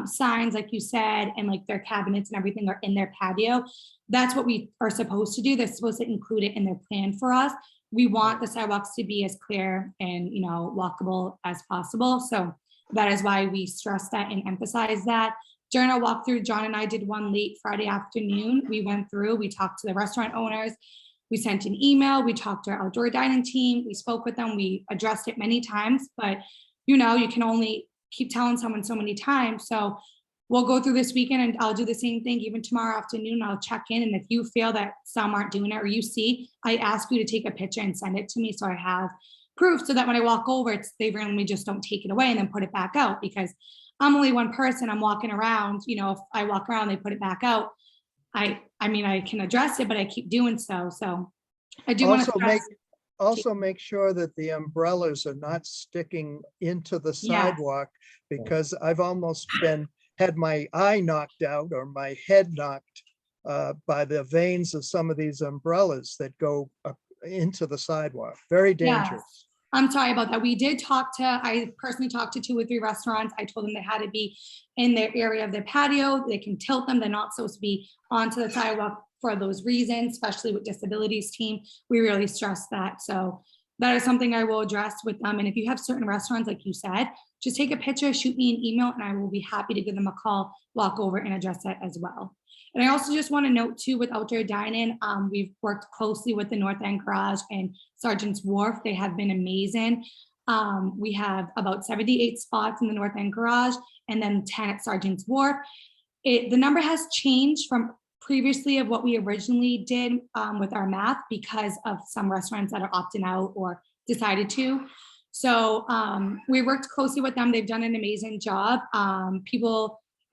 [SPEAKER 13] signs, like you said, and like their cabinets and everything are in their patio, that's what we are supposed to do. They're supposed to include it in their plan for us. We want the sidewalks to be as clear and, walkable as possible. So that is why we stress that and emphasize that. During our walkthrough, John and I did one late Friday afternoon. We went through, we talked to the restaurant owners, we sent an email, we talked to our outdoor dining team, we spoke with them, we addressed it many times, but you can only keep telling someone so many times. So we'll go through this weekend and I'll do the same thing. Even tomorrow afternoon, I'll check in. And if you feel that some aren't doing it or you see, I ask you to take a picture and send it to me so I have proof, so that when I walk over, they randomly just don't take it away and then put it back out, because I'm only one person. I'm walking around, if I walk around, they put it back out. I mean, I can address it, but I keep doing so. So I do want to
[SPEAKER 6] also make sure that the umbrellas are not sticking into the sidewalk, because I've almost had my eye knocked out or my head knocked by the veins of some of these umbrellas that go up into the sidewalk. Very dangerous.
[SPEAKER 13] Yes. I'm sorry about that. I personally talked to 2 or 3 restaurants. I told them they had to be in their area of their patio. They can tilt them. They're not supposed to be onto the sidewalk for those reasons, especially with disabilities team. We really stress that. So that is something I will address with them. And if you have certain restaurants, like you said, just take a picture, shoot me an email, and I will be happy to give them a call, walk over and address that as well. And I also just want to note too, with outdoor dining, we've worked closely with the North End Garage and Sergeant's Wharf. They have been amazing. We have about 78 spots in the North End Garage and then 10 at Sergeant's Wharf. The number has changed from previously of what we originally did with our math, because of some restaurants that are opting out or decided to. So we worked closely with them. They've done an amazing job.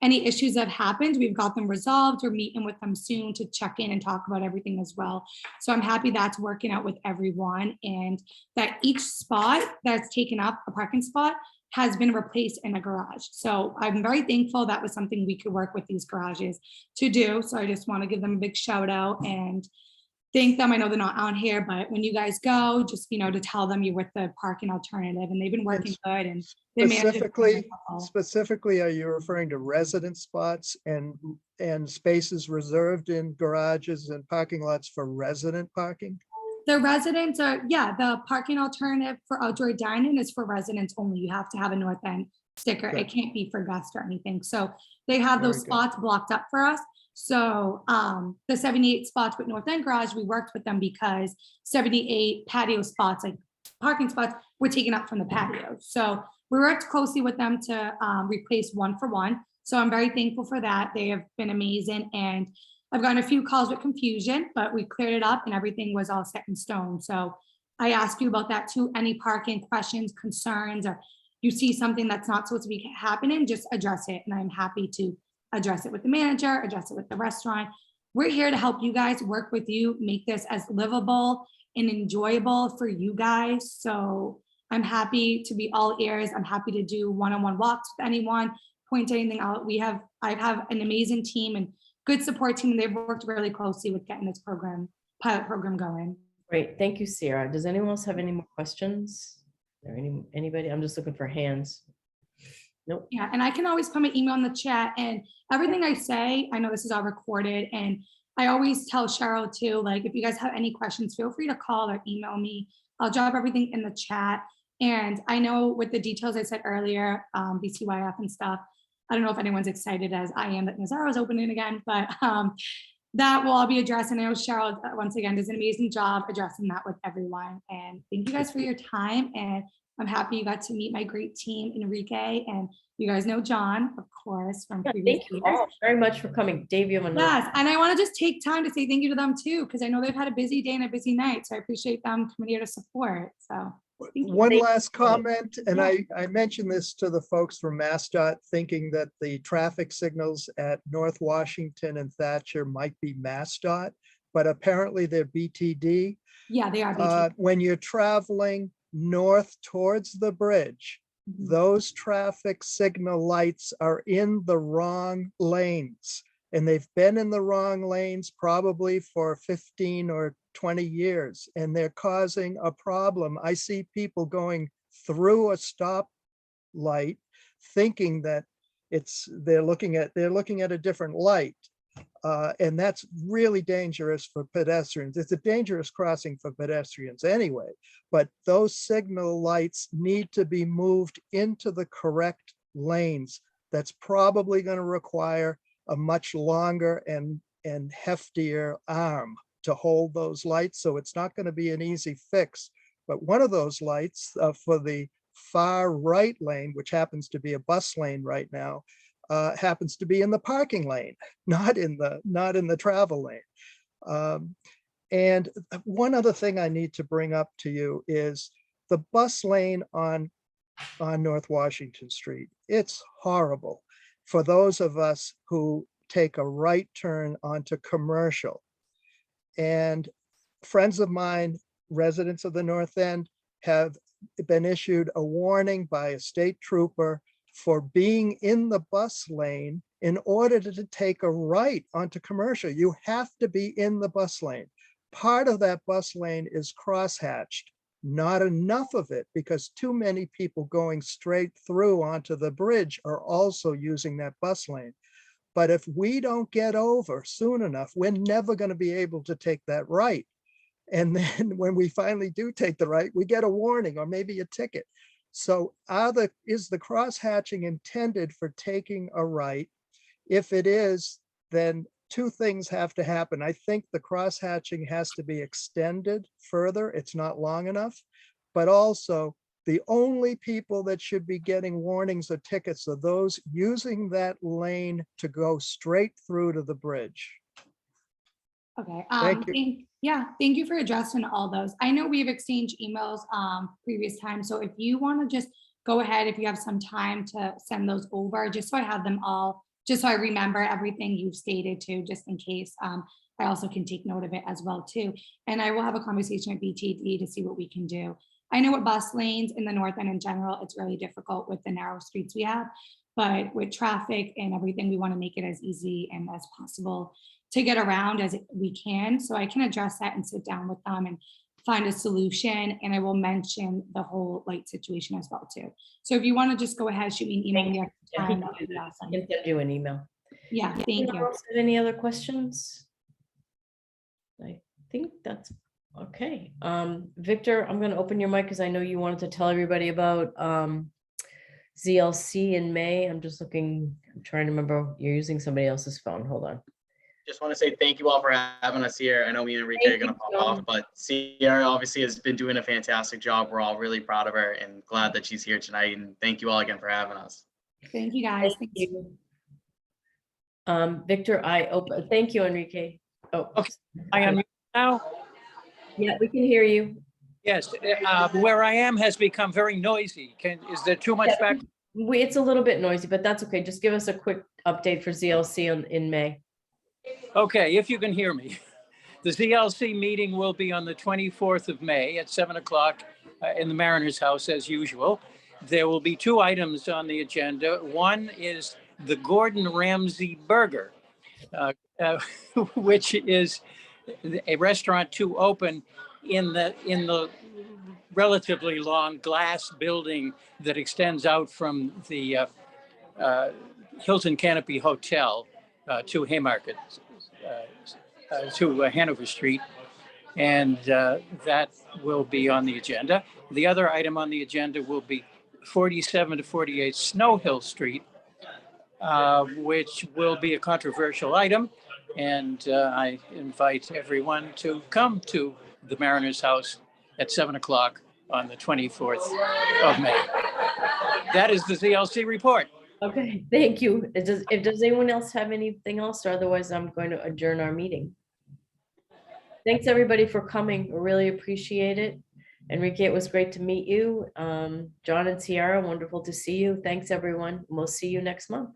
[SPEAKER 13] Any issues that have happened, we've got them resolved. We're meeting with them soon to check in and talk about everything as well. So I'm happy that's working out with everyone, and that each spot that's taken up, a parking spot, has been replaced in a garage. So I'm very thankful that was something we could work with these garages to do. So I just want to give them a big shout out and thank them. I know they're not on here, but when you guys go, just, to tell them you're with the parking alternative, and they've been working good. And they
[SPEAKER 6] specifically, are you referring to resident spots and spaces reserved in garages and parking lots for resident parking?
[SPEAKER 13] The residents are, the parking alternative for outdoor dining is for residents only. You have to have a North End sticker.
[SPEAKER 6] Good.
[SPEAKER 13] It can't be for guests or anything. So they have those
[SPEAKER 6] Very good.
[SPEAKER 13] spots blocked up for us. So the 78 spots with North End Garage, we worked with them because 78 patio spots, like parking spots, were taken up from the patio. So we worked closely with them to replace 1 for 1. So I'm very thankful for that. They have been amazing. And I've gotten a few calls with confusion, but we cleared it up and everything was all set in stone. So I asked you about that too. Any parking questions, concerns, or you see something that's not supposed to be happening, just address it. And I'm happy to address it with the manager, address it with the restaurant. We're here to help you guys, work with you, make this as livable and enjoyable for you guys. So I'm happy to be all ears. I'm happy to do one-on-one walks with anyone, point anything out. I have an amazing team and good support team. They've worked really closely with getting this pilot program going.
[SPEAKER 1] Great, thank you, Sierra. Does anyone else have any more questions? Or anybody? I'm just looking for hands. Nope.
[SPEAKER 13] Yeah, and I can always put my email in the chat, and everything I say, I know this is all recorded, and I always tell Cheryl too, like, if you guys have any questions, feel free to call or email me. I'll drop everything in the chat. And I know with the details I said earlier, BCYF and stuff, I don't know if anyone's excited as I am that Nazaro is opening again, but that will all be addressed. And I know Cheryl, once again, does an amazing job addressing that with everyone. And thank you guys for your time. And I'm happy you got to meet my great team, Enrique, and you guys know John, of course, from previous
[SPEAKER 1] Thank you
[SPEAKER 13] years.
[SPEAKER 1] all very much for coming. Dave, you have another.
[SPEAKER 13] Yes, and I want to just take time to say thank you to them too, because I know they've had a busy day and a busy night. So I appreciate them coming here to support. So thank you.
[SPEAKER 6] One last comment, and I mentioned this to the folks from MassDOT, thinking that the traffic signals at North Washington and Thatcher might be MassDOT, but apparently they're BTD.
[SPEAKER 13] Yeah, they are BTD.
[SPEAKER 6] When you're traveling north towards the bridge, those traffic signal lights are in the wrong lanes. And they've been in the wrong lanes probably for 15 or 20 years, and they're causing a problem. I see people going through a stop light thinking that they're looking at a different light. And that's really dangerous for pedestrians. It's a dangerous crossing for pedestrians anyway, but those signal lights need to be moved into the correct lanes. That's probably going to require a much longer and heftier arm to hold those lights. So it's not going to be an easy fix. But one of those lights for the far right lane, which happens to be a bus lane right now, happens to be in the parking lane, not in the travel lane. And one other thing I need to bring up to you is the bus lane on North Washington Street. It's horrible for those of us who take a right turn onto Commercial. And friends of mine, residents of the North End, have been issued a warning by a state trooper for being in the bus lane in order to take a right onto Commercial. You have to be in the bus lane. Part of that bus lane is crosshatched, not enough of it, because too many people going straight through onto the bridge are also using that bus lane. But if we don't get over soon enough, we're never going to be able to take that right. And then when we finally do take the right, we get a warning or maybe a ticket. So is the crosshatching intended for taking a right? If it is, then two things have to happen. I think the crosshatching has to be extended further. It's not long enough, but also the only people that should be getting warnings or tickets are those using that lane to go straight through to the bridge.
[SPEAKER 13] Okay.
[SPEAKER 6] Thank you.
[SPEAKER 13] Thank you for addressing all those. I know we've exchanged emails previous time. So if you want to just go ahead, if you have some time to send those over, just so I have them all, just so I remember everything you've stated too, just in case. I also can take note of it as well too. And I will have a conversation with BTD to see what we can do. I know with bus lanes in the North End in general, it's really difficult with the narrow streets we have, but with traffic and everything, we want to make it as easy and as possible to get around as we can. So I can address that and sit down with them and find a solution. And I will mention the whole light situation as well too. So if you want to just go ahead, shoot me an email.
[SPEAKER 1] I can send you an email.
[SPEAKER 13] Yeah, thank you.
[SPEAKER 1] Anyone else have any other questions? I think that's okay. Victor, I'm going to open your mic because I know you wanted to tell everybody about ZLC in May. I'm just looking, I'm trying to remember, you're using somebody else's phone. Hold on.
[SPEAKER 14] Just want to say thank you all for having us here. I know me and Enrique are
[SPEAKER 1] Thank
[SPEAKER 14] going to
[SPEAKER 1] you,
[SPEAKER 14] pop off,
[SPEAKER 1] John.
[SPEAKER 14] but Sierra obviously has been doing a fantastic job. We're all really proud of her and glad that she's here tonight. And thank you all again for having us.
[SPEAKER 13] Thank you, guys.
[SPEAKER 1] Thank
[SPEAKER 13] Thanks.
[SPEAKER 1] you. Victor, thank you, Enrique. Oh,
[SPEAKER 15] Okay. I am now.
[SPEAKER 1] yeah, we can hear you.
[SPEAKER 15] Yes, where I am has become very noisy. Is there too much back?
[SPEAKER 1] It's a little bit noisy, but that's okay. Just give us a quick update for ZLC in May.
[SPEAKER 15] Okay, if you can hear me. The ZLC meeting will be on the 24th of May at 7 o'clock in the Mariners House as usual. There will be two items on the agenda. One is the Gordon Ramsay Burger, which is a restaurant to open in the relatively long glass building that extends out from the Hilton Canopy Hotel to Haymarket, to Hanover Street. And that will be on the agenda. The other item on the agenda will be 47 to 48 Snow Hill Street, which will be a controversial item. And I invite everyone to come to the Mariners House at 7 o'clock on the 24th of May. That is the ZLC report.
[SPEAKER 1] Okay, thank you. Does anyone else have anything else? Or otherwise, I'm going to adjourn our meeting. Thanks, everybody, for coming. I really appreciate it. Enrique, it was great to meet you. John and Sierra, wonderful to see you. Thanks, everyone. We'll see you next month.